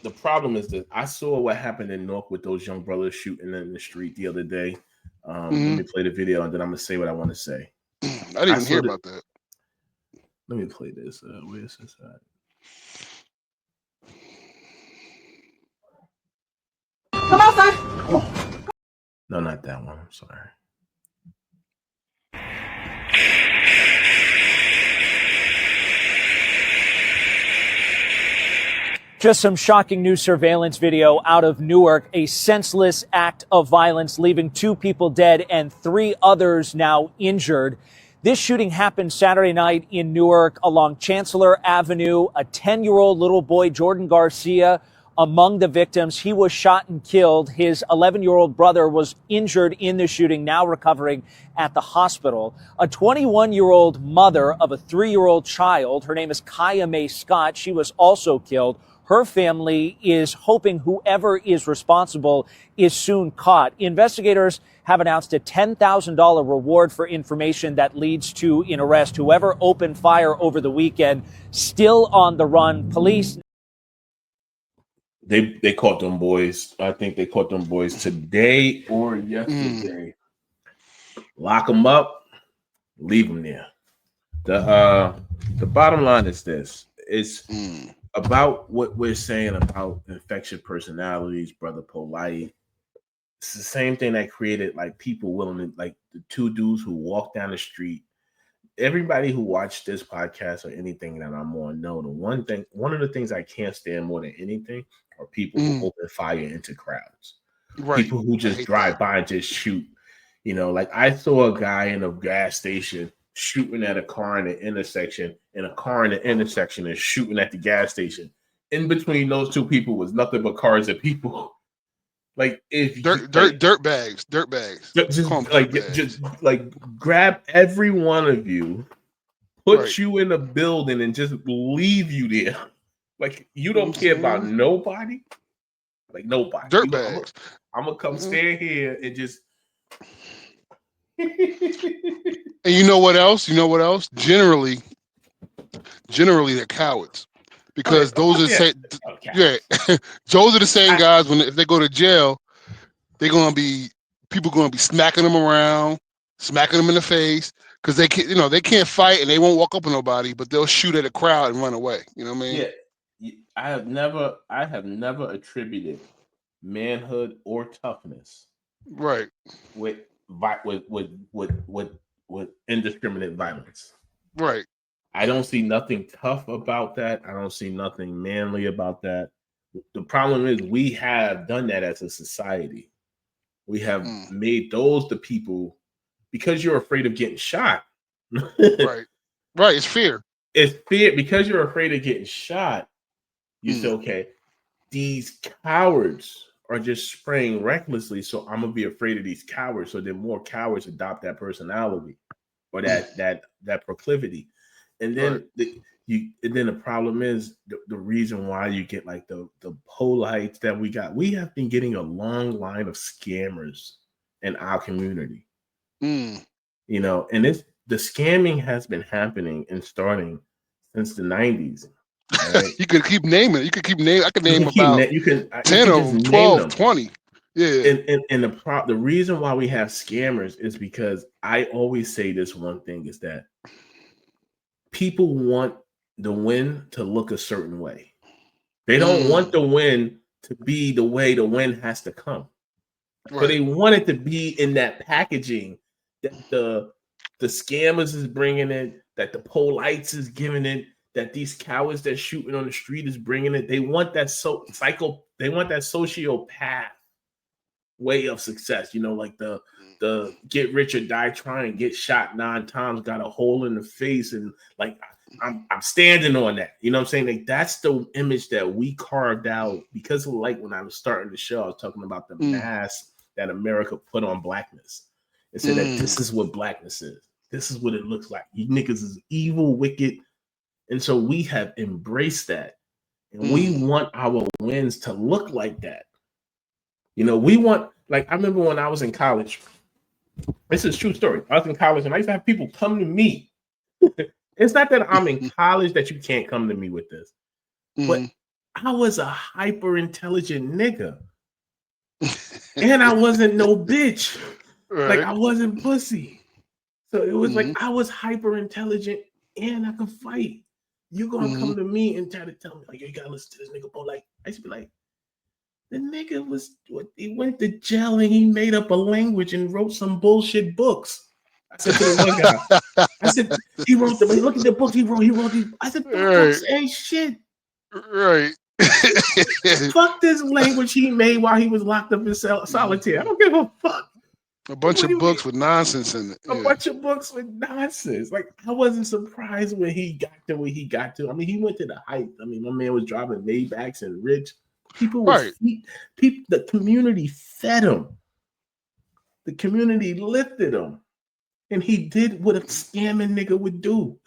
that I saw what happened in Newark with those young brothers shooting in the street the other day. Let me play the video and then I'm gonna say what I want to say. I didn't even hear about that. Let me play this. Where's this at? Come outside. Come on. No, not that one. I'm sorry. Just some shocking new surveillance video out of Newark. A senseless act of violence, leaving 2 people dead and 3 others now injured. This shooting happened Saturday night in Newark along Chancellor Avenue. A 10-year-old little boy, Jordan Garcia, among the victims. He was shot and killed. His 11-year-old brother was injured in the shooting, now recovering at the hospital. A 21-year-old mother of a 3-year-old child, her name is Kaya Mae Scott, she was also killed. Her family is hoping whoever is responsible is soon caught. Investigators have announced a $10,000 reward for information that leads to an arrest. Whoever opened fire over the weekend, still on the run. Police. They caught them boys. I think they caught them boys today or yesterday. Lock them up, leave them there. The bottom line is this: it's about what we're saying about infectious personalities, Brother Polite. It's the same thing that created like people willing to, like the 2 dudes who walked down the street. Everybody who watched this podcast or anything that I'm on know one of the things I can't stand more than anything are people who open fire into crowds. Right. People who just drive by and just shoot. You know, like I saw a guy in a gas station shooting at a car in the intersection, and a car in the intersection is shooting at the gas station. In between those 2 people was nothing but cars and people. Like if dirt bags. Just grab every one of you, put you in a building, and just leave you there. Like you don't care about nobody. Like nobody. Dirt bags. I'm gonna come stand here and just. And you know what else? Generally they're cowards, because those are those are the same guys. If they go to jail, people gonna be smacking them around, smacking them in the face, because they can't fight and they won't walk up on nobody, but they'll shoot at a crowd and run away. You know what I mean? Yeah, I have never attributed manhood or toughness with indiscriminate violence. Right. I don't see nothing tough about that. I don't see nothing manly about that. The problem is we have done that as a society. We have made those the people because you're afraid of getting shot. Right. It's fear. It's fear because you're afraid of getting shot. You say, okay, these cowards are just spraying recklessly, so I'm gonna be afraid of these cowards. So then more cowards adopt that personality or that proclivity, and then the problem is the reason why you get like the polites that we got. We have been getting a long line of scammers in our community. You know, and the scamming has been happening and starting since the 90s. Right? You could keep naming. I could name about 10 of them, 12, 20. Yeah. And the reason why we have scammers is because I always say this one thing is that people want the win to look a certain way. They don't want the win to be the way the win has to come. Right. So they want it to be in that packaging that the scammers is bringing it, that the polites is giving it, that these cowards that shooting on the street is bringing it. They want that they want that sociopath way of success. You know, like the get rich or die trying, get shot 9 times, got a hole in the face, and like I'm standing on that. You know what I'm saying? Like that's the image that we carved out because of, like, when I was starting the show, I was talking about the mask that America put on blackness. It said that this is what blackness is. This is what it looks like. You niggas is evil, wicked. And so we have embraced that. And we want our wins to look like that. You know, we want, like, I remember when I was in college. This is a true story. I was in college and I used to have people come to me. It's not that I'm in college that you can't come to me with this. But I was a hyper intelligent nigga. And I wasn't no bitch. Like, Right. I wasn't pussy. So it was Mhm. like I was hyper intelligent and I could fight. You gonna Mhm. come to me and try to tell me, like, you gotta listen to this nigga, bro. Like, I used to be like, the nigga was what, he went to jail and he made up a language and wrote some bullshit books. I said to the one guy, I said, he wrote them. Look at the books he wrote these. I said, the Right. books ain't shit. Right. Fuck this language he made while he was locked up in solitaire. I don't give a fuck. A bunch What do of you mean? books with nonsense in it. A Yeah. bunch of books with nonsense. Like, I wasn't surprised when he got to where he got to. I mean, he went to the height. I mean, my man was driving Maybachs and rich. People was Right. people. The community fed him. The community lifted him, and he did what a scamming nigga would do.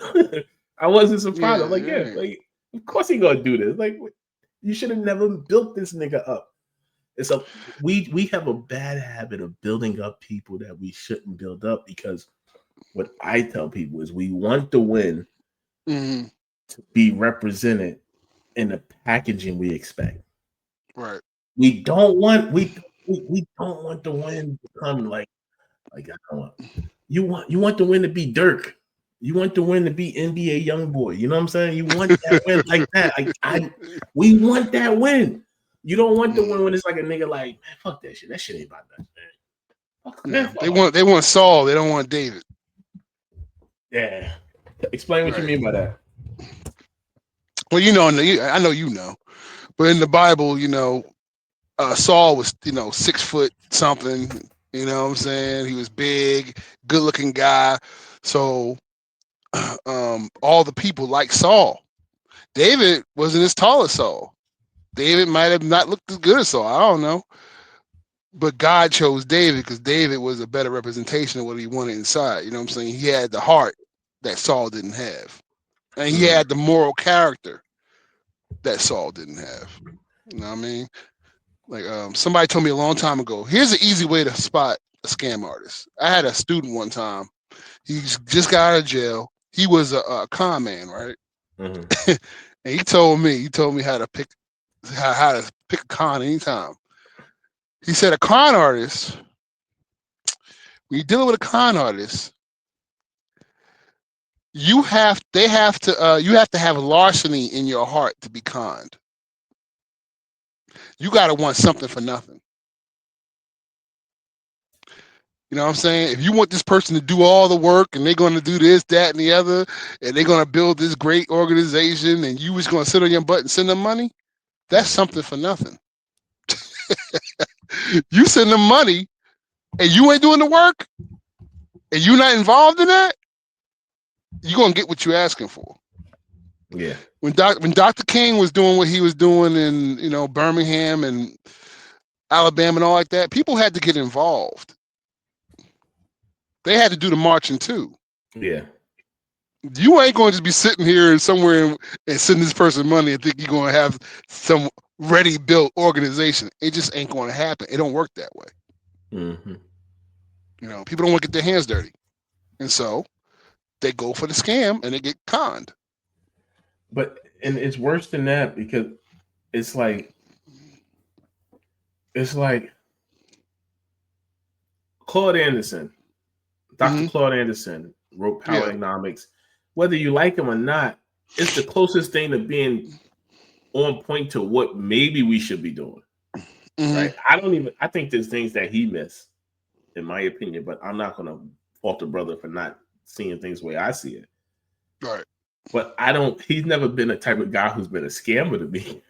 I wasn't surprised. Yeah. I'm like, yeah, Right. like, of course he gonna do this. Like, you should have never built this nigga up. It's a we have a bad habit of building up people that we shouldn't build up, because what I tell people is we want the win Mhm. to be represented in the packaging we expect. Right. We don't want we don't want the win to come like I don't want, you want the win to be Dirk. You want the win to be NBA YoungBoy. You know what I'm saying? You want that win like that. We want that win. You don't want the win when it's like a nigga like, man, fuck that shit. That shit ain't about that, man. Fuck, man, Yeah. fuck. They want Saul. They don't want David. Yeah. Explain what you Right. mean by that. Well, I know you know, but in the Bible, Saul was 6 foot something. You know what I'm saying? He was big, good looking guy. So all the people like Saul. David wasn't as tall as Saul. David might have not looked as good as Saul. I don't know. But God chose David because David was a better representation of what he wanted inside. You know what I'm saying? He had the heart that Saul didn't have. And he had the moral character that Saul didn't have. You know what I mean? Like somebody told me a long time ago, here's an easy way to spot a scam artist. I had a student one time. He just got out of jail. He was a con man, right? Mm-hmm. And he told me how to pick a con anytime. He said a con artist, when you're dealing with a con artist, you have to have larceny in your heart to be conned. You gotta want something for nothing. You know what I'm saying? If you want this person to do all the work and they're going to do this, that, and the other, and they're going to build this great organization and you just going to sit on your butt and send them money, that's something for nothing. You send them money and you ain't doing the work and you're not involved in that, you're going to get what you're asking for. Yeah. When Dr. King was doing what he was doing in, Birmingham and Alabama and all like that, people had to get involved. They had to do the marching too. Yeah. You ain't going to just be sitting here somewhere and send this person money and think you're going to have some ready built organization. It just ain't going to happen. It don't work that way. Mm-hmm. People don't want to get their hands dirty. And so they go for the scam and they get conned. And it's worse than that, because it's like Claude Anderson, Dr. Claude Anderson wrote Power Economics. Whether you like him or not, it's the closest thing to being on point to what maybe we should be doing. Right? I think there's things that he missed, in my opinion, but I'm not going to fault the brother for not seeing things the way I see it. Right. But he's never been a type of guy who's been a scammer to me.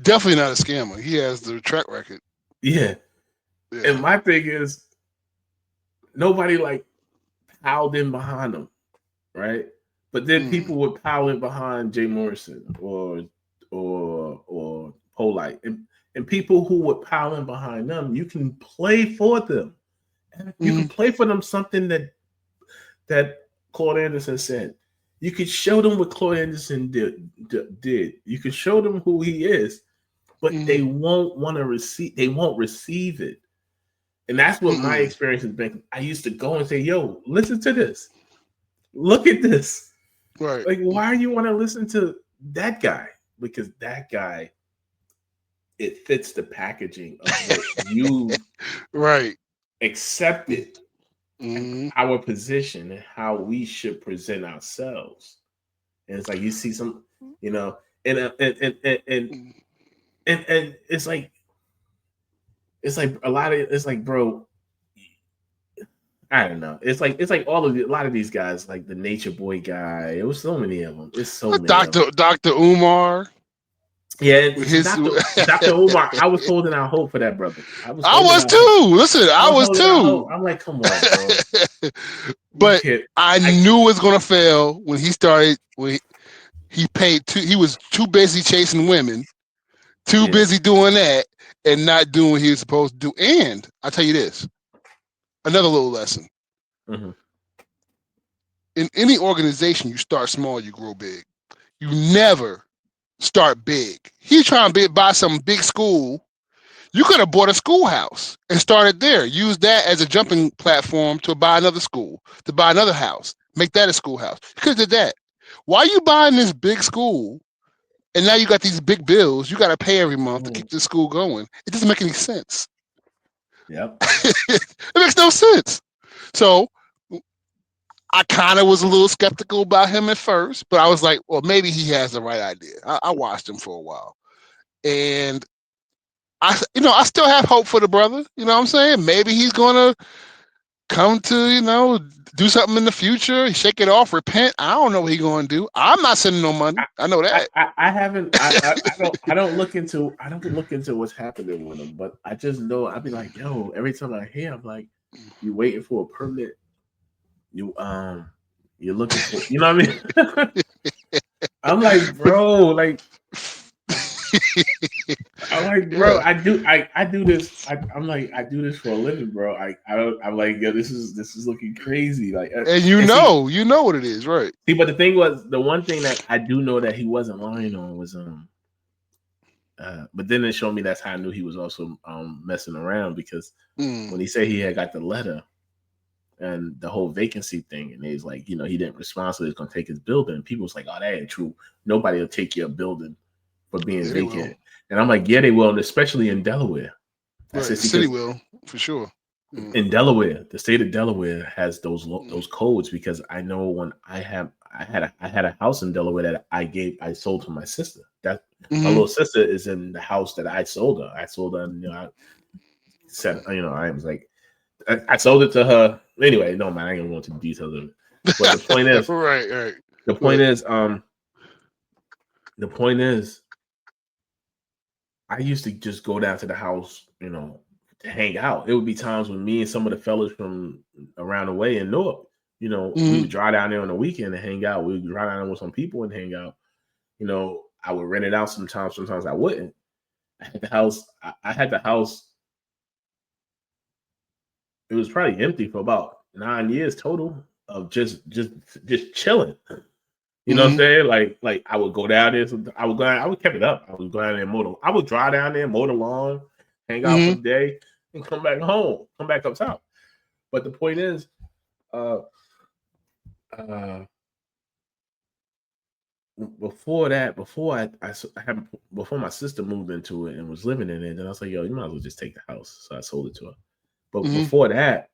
Definitely not a scammer. He has the track record. Yeah. And my thing is, nobody piled in behind him, right? But then people would pile in behind Jay Morrison or Polite, and people who would pile in behind them, you can play for them. You can play for them something that Claude Anderson said. You could show them what Claude Anderson did. You could show them who he is, but they won't want to receive. They won't receive it. And that's what my experience has been. I used to go and say, yo, listen to this. Look at this. Right. Like, why do you want to listen to that guy? Because that guy, it fits the packaging of what you right. accepted our position and how we should present ourselves. And it's like you see some, you know, and it's like a lot of it's like, bro, I don't know. It's like all of a lot of these guys, like the Nature Boy guy. It was so many of them. It's so many. Dr. Umar. Yeah, Dr. Umar. I was holding out hope for that brother. I was too. Listen, I was too. I'm like, come on, bro. But I knew it was gonna fail when he started. When he paid too. He was too busy chasing women, too busy doing that, and not doing what he was supposed to do. And I tell you this, another little lesson. Mm-hmm. In any organization, you start small, you grow big. You never start big. He's trying to buy some big school. You could have bought a schoolhouse and started there. Use that as a jumping platform to buy another school, to buy another house, make that a schoolhouse. You could have did that. Why are you buying this big school and now you got these big bills you got to pay every month to keep the school going? It doesn't make any sense. Yep. It makes no sense. So I kind of was a little skeptical about him at first, but I was like, well, maybe he has the right idea. I watched him for a while. And I still have hope for the brother. You know what I'm saying? Maybe he's going to come to, do something in the future, shake it off, repent. I don't know what he's going to do. I'm not sending no money. I know that. I haven't. I don't look into what's happening with him, but I just know I'd be like, yo, every time I hear, I'm like, you waiting for a permit. You're looking for, you know what I mean? I'm like, bro, like. I'm like, bro, I do this. I'm like, I do this for a living, bro. I'm like, yo, this is looking crazy. Like, and you know what it is, right? See, but the thing was, the one thing that I do know that he wasn't lying on was but then it showed me that's how I knew he was also messing around, because when he said he had got the letter and the whole vacancy thing, and he's like, he didn't respond, so he's gonna take his building. People was like, oh, that ain't true. Nobody will take your building for being vacant. And I'm like, yeah, they will, and especially in Delaware. Right. The city will, for sure. In Delaware, the state of Delaware has those codes, because I know when I had a house in Delaware that I sold to my sister. That my little sister is in the house that I sold her. I sold her, I said, I was like, I sold it to her. Anyway, no man, I ain't gonna go into the details of it. But the point is, right. The point is, I used to just go down to the house, to hang out. It would be times when me and some of the fellas from around the way in Newark, we would drive down there on the weekend and hang out. We would drive down there with some people and hang out. I would rent it out sometimes I wouldn't. I had the house. It was probably empty for about 9 years total of just chilling. You know what I'm saying? Like I would go down there. I would keep it up. I would go down there I would drive down there, mow the lawn, hang out for the day, and come back home, come back up top. But the point is, before my sister moved into it and was living in it, then I was like, yo, you might as well just take the house. So I sold it to her. But before that,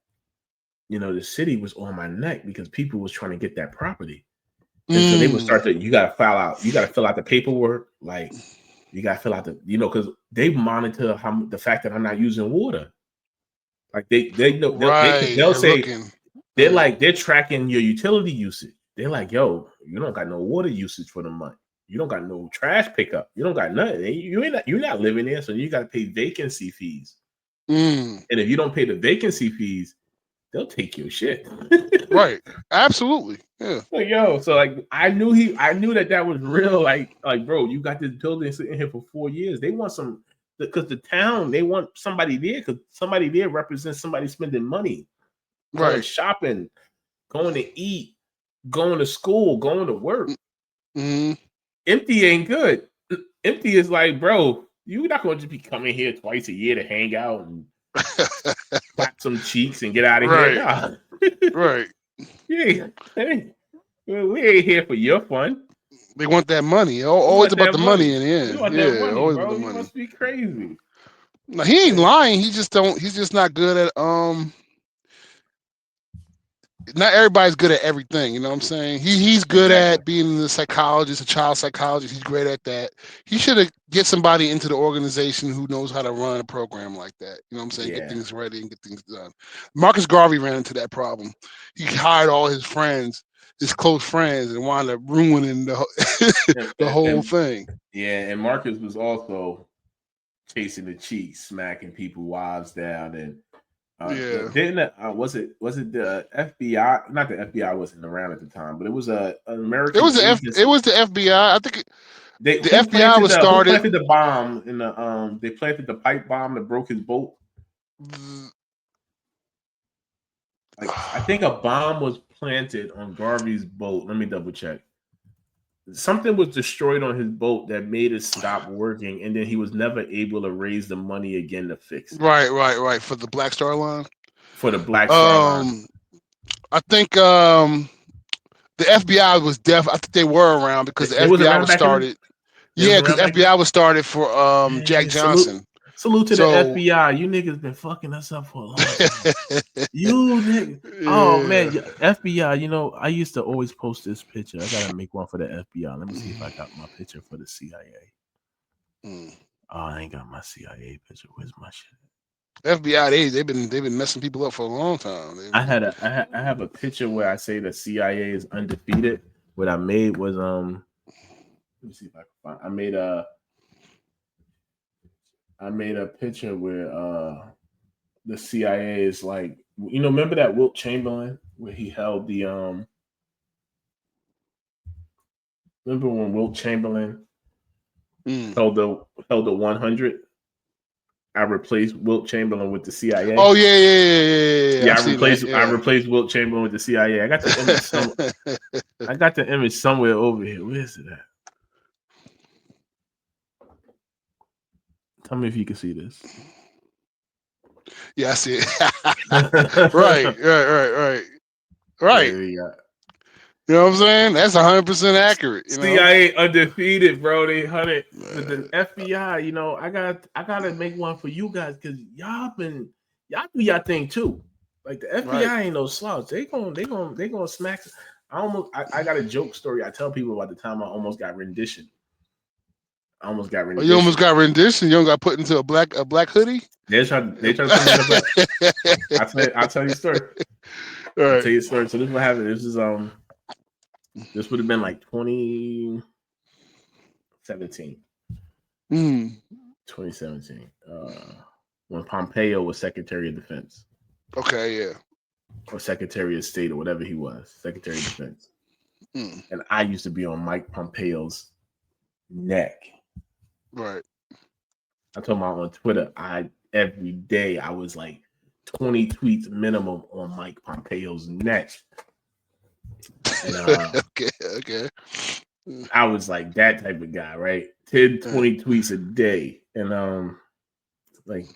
the city was on my neck because people was trying to get that property. And so they would start you got to fill out the paperwork. Like, you got to fill out because they monitor the fact that I'm not using water. Like they'll say, they're tracking your utility usage. They're like, yo, you don't got no water usage for the month. You don't got no trash pickup. You don't got nothing. You're not living there, so you got to pay vacancy fees. And if you don't pay the vacancy fees, they'll take your shit. Right. Absolutely. Yeah. So I knew that was real. Like, bro, you got this building sitting here for 4 years. They want because the town, they want somebody there, because somebody there represents somebody spending money, going shopping, going to eat, going to school, going to work. Empty ain't good. Empty is like, bro, you're not going to just be coming here twice a year to hang out and clap some cheeks and get out of here. Nah. Right. Yeah. Hey, we ain't here for your fun. They want that money. Always about the money in the end. Always about the money. You must be crazy. No, he ain't lying. He's just not good at not everybody's good at everything. You know what I'm saying? He's good at being a psychologist, a child psychologist. He's great at that. He should have get somebody into the organization who knows how to run a program like that. You know what I'm saying? Get things ready and get things done. Marcus Garvey ran into that problem. He hired all his friends, his close friends, and wound up ruining the whole thing. Yeah, and Marcus was also chasing the cheeks, smacking people wives down, and didn't was it the FBI? Not the FBI wasn't around at the time, but it was an American. It was the FBI. I think the FBI was started. Who planted the bomb in the They planted the pipe bomb that broke his boat. I think a bomb was planted on Garvey's boat. Let me double check. Something was destroyed on his boat that made it stop working, and then he was never able to raise the money again to fix it. Right. For the Black Star Line. For the Black Star Line. I think the FBI was I think they were around because the FBI was started. Yeah, because FBI was started for Jack Johnson. Salute to the FBI. You niggas been fucking us up for a long time. You niggas. Oh man, FBI. You know, I used to always post this picture. I gotta make one for the FBI. Let me see if I got my picture for the CIA. Oh, I ain't got my CIA picture. Where's my shit? FBI, they've been messing people up for a long time. I have a picture where I say the CIA is undefeated. What I made was let me see if I can find. I made a picture where the CIA is like, you know, remember that Wilt Chamberlain where he held the remember when Wilt Chamberlain held the 100? I replaced Wilt Chamberlain with the CIA. Oh yeah. I replaced Wilt Chamberlain with the CIA. I got the image somewhere. I got the image somewhere over here. Where is it at? Tell me if you can see this. Yeah, I see it. Right. You know what I'm saying? That's 100% accurate. You know? CIA undefeated, bro. They 100. The FBI, you know, I gotta make one for you guys because y'all do y'all thing too. Like the FBI ain't no slouch. They gonna smack. I got a joke story I tell people about the time I almost got rendition. You almost got rendition. You don't got put into a black hoodie. They try to put me in a black. I'll tell you a story. All right. I'll tell you a story. So this is what happened. This would have been like 2017. 2017. When Pompeo was Secretary of Defense. Okay, yeah. Or Secretary of State or whatever he was, Secretary of Defense. And I used to be on Mike Pompeo's neck. Right. I told him on Twitter, every day I was like 20 tweets minimum on Mike Pompeo's neck. And, okay. I was like that type of guy, right? 10, 20 tweets a day. And like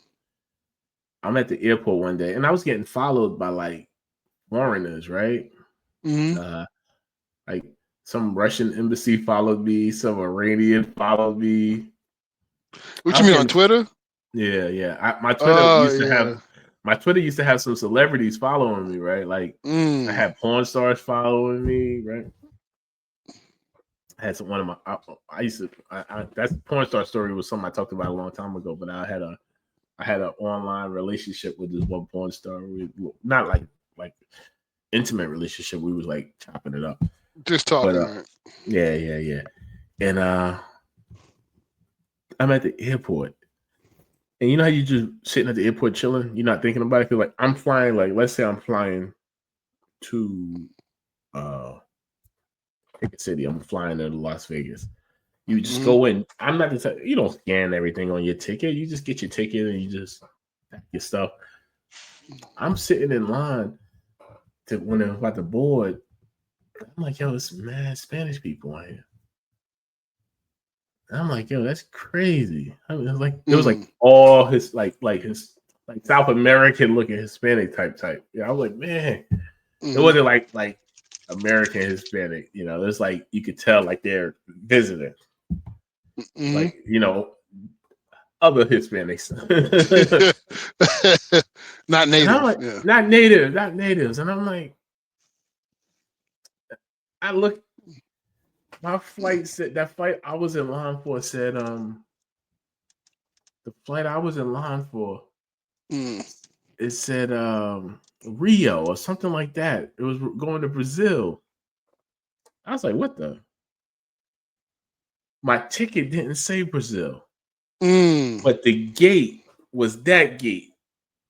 I'm at the airport one day and I was getting followed by like foreigners, right? Like some Russian embassy followed me, some Iranian followed me. What you mean on Twitter? Yeah. My Twitter my Twitter used to have some celebrities following me, right? Like I had porn stars following me, right? I had one of my that porn star story was something I talked about a long time ago, but I had an online relationship with this one porn star. Not like intimate relationship. We was like chopping it up. Just talking. But, yeah. And I'm at the airport. And you know how you just sitting at the airport chilling? You're not thinking about it. Feel like I'm flying, like let's say I'm flying to pick a city. I'm flying to Las Vegas. You just go in. I'm not the you don't scan everything on your ticket. You just get your ticket and you just pack your stuff. I'm sitting in line to when I'm about to board. I'm like, yo, it's mad Spanish people on here. And I'm like, yo, that's crazy. I mean, it was like all his like South American looking Hispanic type. Yeah, I was like, man, it wasn't like American Hispanic. You know, it's like you could tell like they're visiting, like you know, other Hispanics, not native, not natives. And I'm like, I looked. My flight said that flight I was in line for said the flight I was in line for it said Rio or something like that. It was going to Brazil. I was like, what the? My ticket didn't say Brazil, but the gate was that gate.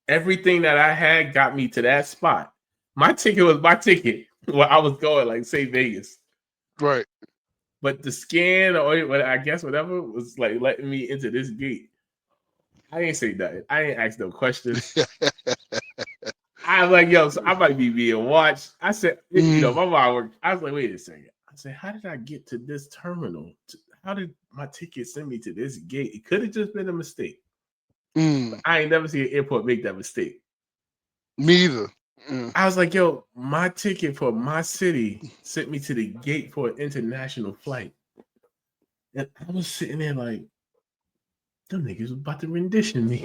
Everything that I had got me to that spot. My ticket was my ticket where I was going, like say Vegas. Right. But the scan or I guess whatever was like letting me into this gate. I ain't say nothing. I ain't ask no questions. I was like, yo, so I might be being watched. I said, you know, my mom worked. I was like, wait a second. I said, how did I get to this terminal? How did my ticket send me to this gate? It could have just been a mistake. I ain't never seen an airport make that mistake. Me either. I was like, yo, my ticket for my city sent me to the gate for an international flight. And I was sitting there like, them niggas was about to rendition me.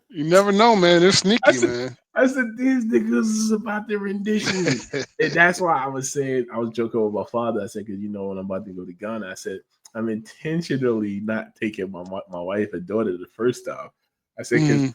You never know, man. They're sneaky, man. I said, these niggas is about to rendition me. And that's why I was saying, I was joking with my father. I said, because you know, when I'm about to go to Ghana, I said, I'm intentionally not taking my wife and daughter the first time. I said, because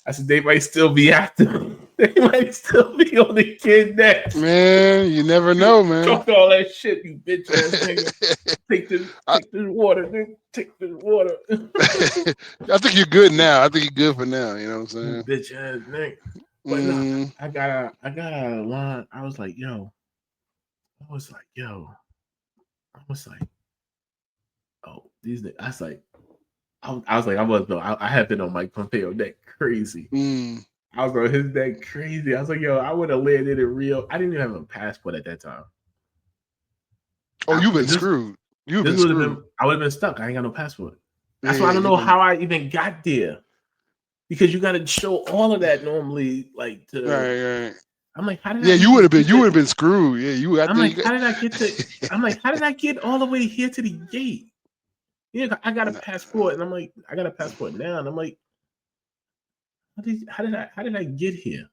I said they might still be active. They might still be on the kid next. Man, you never know, man. Talk all that shit, you bitch ass nigga. Take this water, nigga. Take this water. I think you're good now. I think you're good for now. You know what I'm saying? Bitch ass nigga. But no, I got a line. I was like, yo. I was like, oh, these niggas. I was like, I have been on Mike Pompeo that crazy. I was on his neck crazy. I was like, yo, I would have landed in Rio. I didn't even have a passport at that time. Oh, you've been screwed. I would have been stuck. I ain't got no passport. That's why I don't know how I even got there. Because you got to show all of that normally, like to. Right. I'm like, how did I? Yeah, you would have been screwed. Yeah, you. I'm like, how did I get to? I'm like, how did I get all the way here to the gate? Yeah, I got a passport, and I'm like, I got a passport now, and I'm like, how did I get here?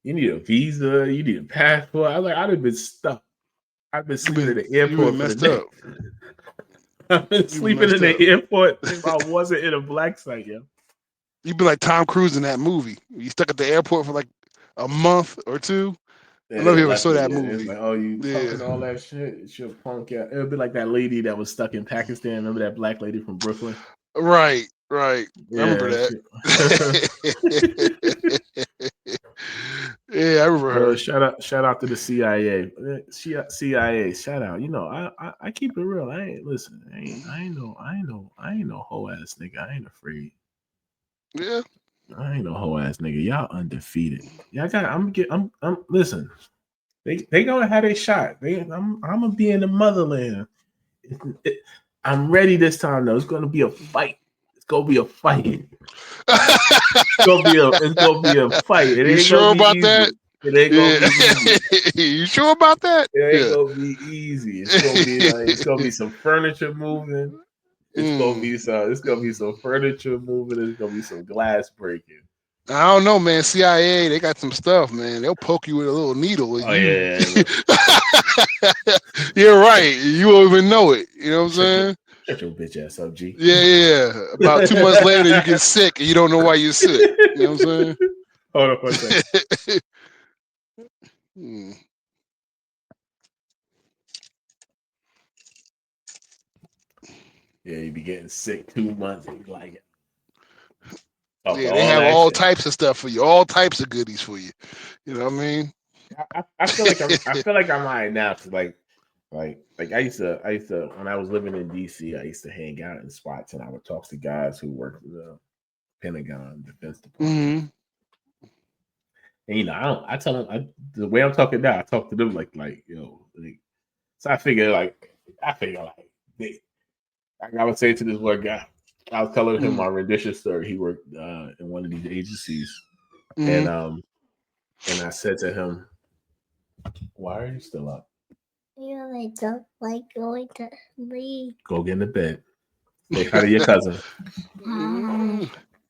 You need a visa. You need a passport. I was like, I'd have been stuck. I've been sleeping in the airport for the day. I've been sleeping in the airport if I wasn't in a black site, yo. You'd be like Tom Cruise in that movie. You stuck at the airport for like a month or two. Yeah, I love you ever saw that movie. It's like, oh, you talking all that shit? It's your punk out. It would be like that lady that was stuck in Pakistan. Remember that black lady from Brooklyn? Right. Yeah, I remember that. Yeah, I remember her. Shout out to the CIA. CIA, shout out. You know, I keep it real. I ain't no hoe ass nigga. I ain't afraid. Yeah. I ain't no hoe ass nigga. Y'all undefeated. I'm listen. They gonna have a shot. I'm gonna be in the motherland. I'm ready this time though. It's gonna be a fight. It's gonna be a fight. It's gonna be a fight. It ain't you sure gonna be about that? It ain't gonna be easy. You sure about that? It ain't gonna be easy. It's gonna be some furniture moving. It's gonna be some furniture moving. It's gonna be some glass breaking. I don't know, man. CIA, they got some stuff, man. They'll poke you with a little needle. Oh, yeah. You're right. You won't even know it. You know what I'm saying? Shut your bitch ass up, G. Yeah. About 2 months later, you get sick and you don't know why you're sick. You know what I'm saying? Hold on for a second. Yeah, you be getting sick 2 months and you like it. Yeah, they have all types of stuff for you, all types of goodies for you. You know what I mean? I feel like I'm right now because like I used to when I was living in DC, I used to hang out in spots and I would talk to guys who worked for the Pentagon Defense Department. And you know, I tell them the way I'm talking now, I talk to them like yo, so I figure like I would say to this one guy. I was telling him my rendition story. He worked in one of these agencies, and I said to him, "Why are you still up? I don't like going to sleep. Go get in the bed. Say hi to your cousin.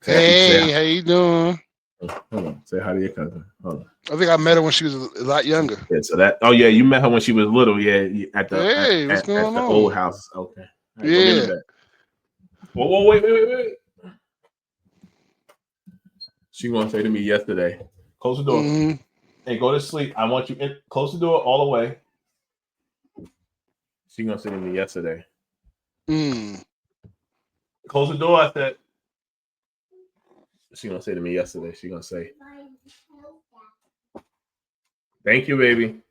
Hey, how you doing? Hold on. Say hi to your cousin. Hold on. I think I met her when she was a lot younger. Yeah, so that. Oh yeah, you met her when she was little. Yeah, at the Hey, what's at going the on? old house. Okay. All right, go get Yeah. in bed. Whoa, wait. She gonna say to me yesterday, close the door. Mm-hmm. Hey, go to sleep. I want you in. Close the door all the way. She gonna say to me yesterday. Close the door. I said. She gonna say to me yesterday. She gonna say, "Thank you, baby."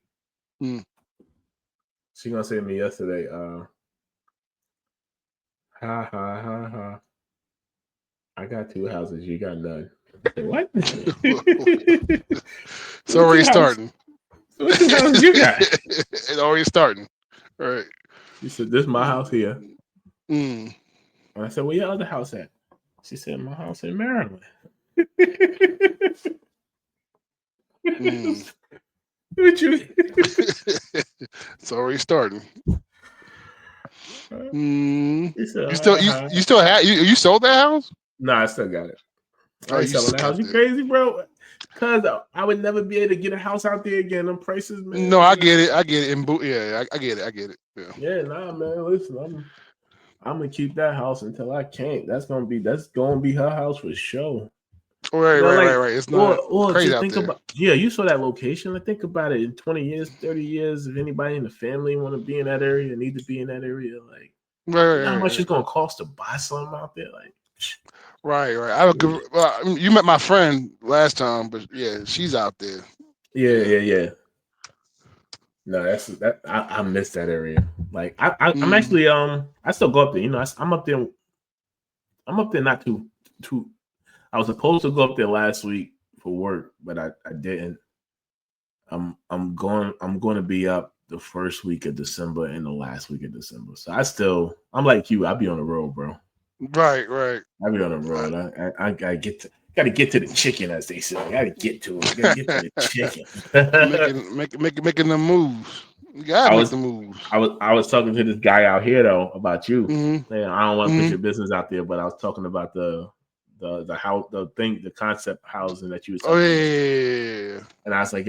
She gonna say to me yesterday. Ha. I got 2 houses. You got none. I said, what? It's already starting. What 2 houses you got? It's already starting. All right. She said, "This is my house here." And I said, "Where your other house at?" She said, "My house in Maryland." What you? It's already starting. He said, You still have you sold that house? No, I still got it. Oh, I ain't you selling that house. You crazy, bro? Cause I would never be able to get a house out there again. Them prices, man. No, I get it. I get it. Yeah, I get it. Yeah, nah, man. Listen, I'm gonna keep that house until I can't. That's gonna be her house for sure. Right. It's not crazy just out think there. about you saw that location. Like think about it in 20 years, 30 years, if anybody in the family want to be in that area, need to be in that area, like you know how much it's gonna cost to buy something out there, like Right. You met my friend last time, but yeah, she's out there. Yeah. No, that I miss that area. Like I'm actually I still go up there. You know, I'm up there. I'm up there not too. I was supposed to go up there last week for work, but I didn't. I'm going to be up the first week of December and the last week of December. So I'm like you. I'll be on the road, bro. Right. I'll be on the road. I gotta get to the chicken, as they say. I gotta get to it. I gotta get to the chicken. making the moves. You gotta make the moves. I was talking to this guy out here though about you. Mm-hmm. Man, I don't want to put your business out there, but I was talking about the house, the concept housing that you was talking about. Yeah. And I was like,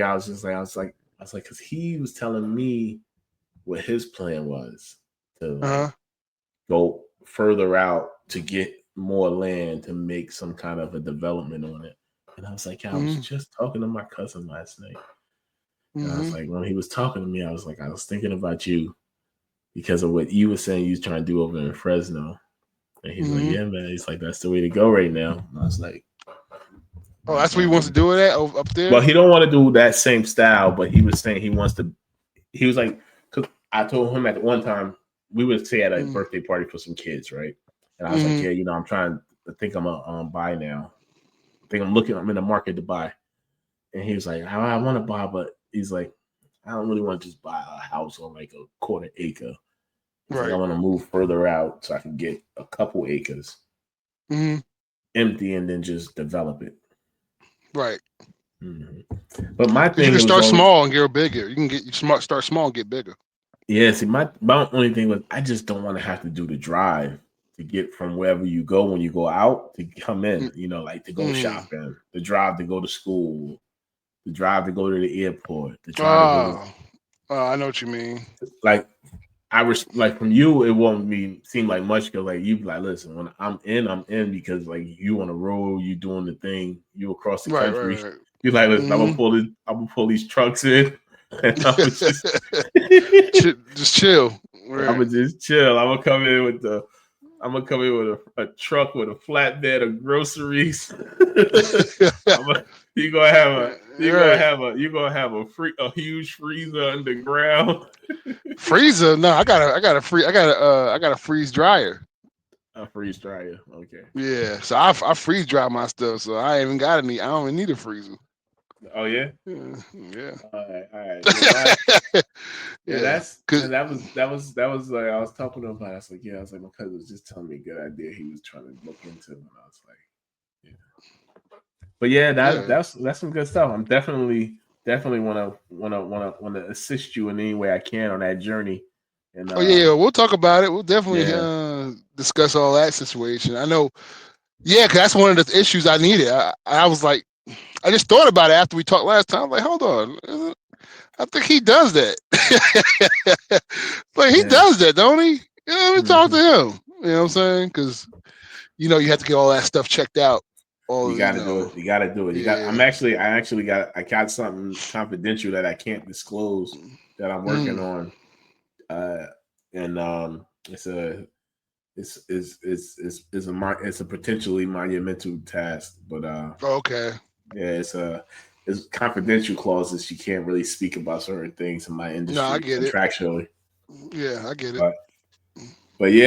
because he was telling me what his plan was to go further out to get more land to make some kind of a development on it. And I was like, I was just talking to my cousin last night. And I was like, when he was talking to me, I was thinking about you because of what you were saying you was trying to do over in Fresno. And he's like, yeah, man. He's like, that's the way to go right now. And I was like, oh, that's what he wants to do with that up there? Well, he don't want to do that same style, but he was saying he wants to. He was like, because I told him at one time we would say at a birthday party for some kids, right? And I was like, yeah, you know, I'm trying to think I'm gonna buy now. I think I'm in the market to buy. And he was like, I want to buy, but he's like, I don't really want to just buy a house on like a quarter acre. He's like, I want to move further out so I can get a couple acres empty and then just develop it. Right. But my thing you can start was small and get bigger. You can start small and get bigger. Yeah, see, my only thing was I just don't want to have to do the drive to get from wherever you go when you go out to come in, you know, like to go shopping, the drive to go to school, the drive to go to the airport, the drive to go to, I know what you mean. Like like from you, it won't seem like much because like you be like, listen, when I'm in because like you on the road, you doing the thing, you across the country. Right. You're like, listen, I'm gonna pull these trucks in. And I was just chill. Right. I'm gonna just chill. I'm gonna come in with a truck with a flatbed of groceries. You're gonna have a huge freezer underground. Freezer? No, I got a freeze dryer. A freeze dryer, okay. Yeah, so I freeze dry my stuff, so I don't even need a freezer. Oh yeah. Yeah. All right. Yeah, that was like I was talking to him about. I was like, my cousin was just telling me a good idea he was trying to look into, and I was like, yeah. But yeah, that's some good stuff. I'm definitely want to assist you in any way I can on that journey. And we'll talk about it. We'll definitely discuss all that situation. I know. Yeah, because that's one of the issues I needed. I was like, I just thought about it after we talked last time. I'm like, hold on, I think he does that. Like he does that, don't he? Yeah, let me talk to him. You know what I'm saying? Because you have to get all that stuff checked out. You got to do it. You got to do it. I got something confidential that I can't disclose that I'm working on. It's a potentially monumental task, but okay. Yeah, it's confidential clauses. You can't really speak about certain things in my industry No, I get contractually. it. Yeah, I get it. But yeah.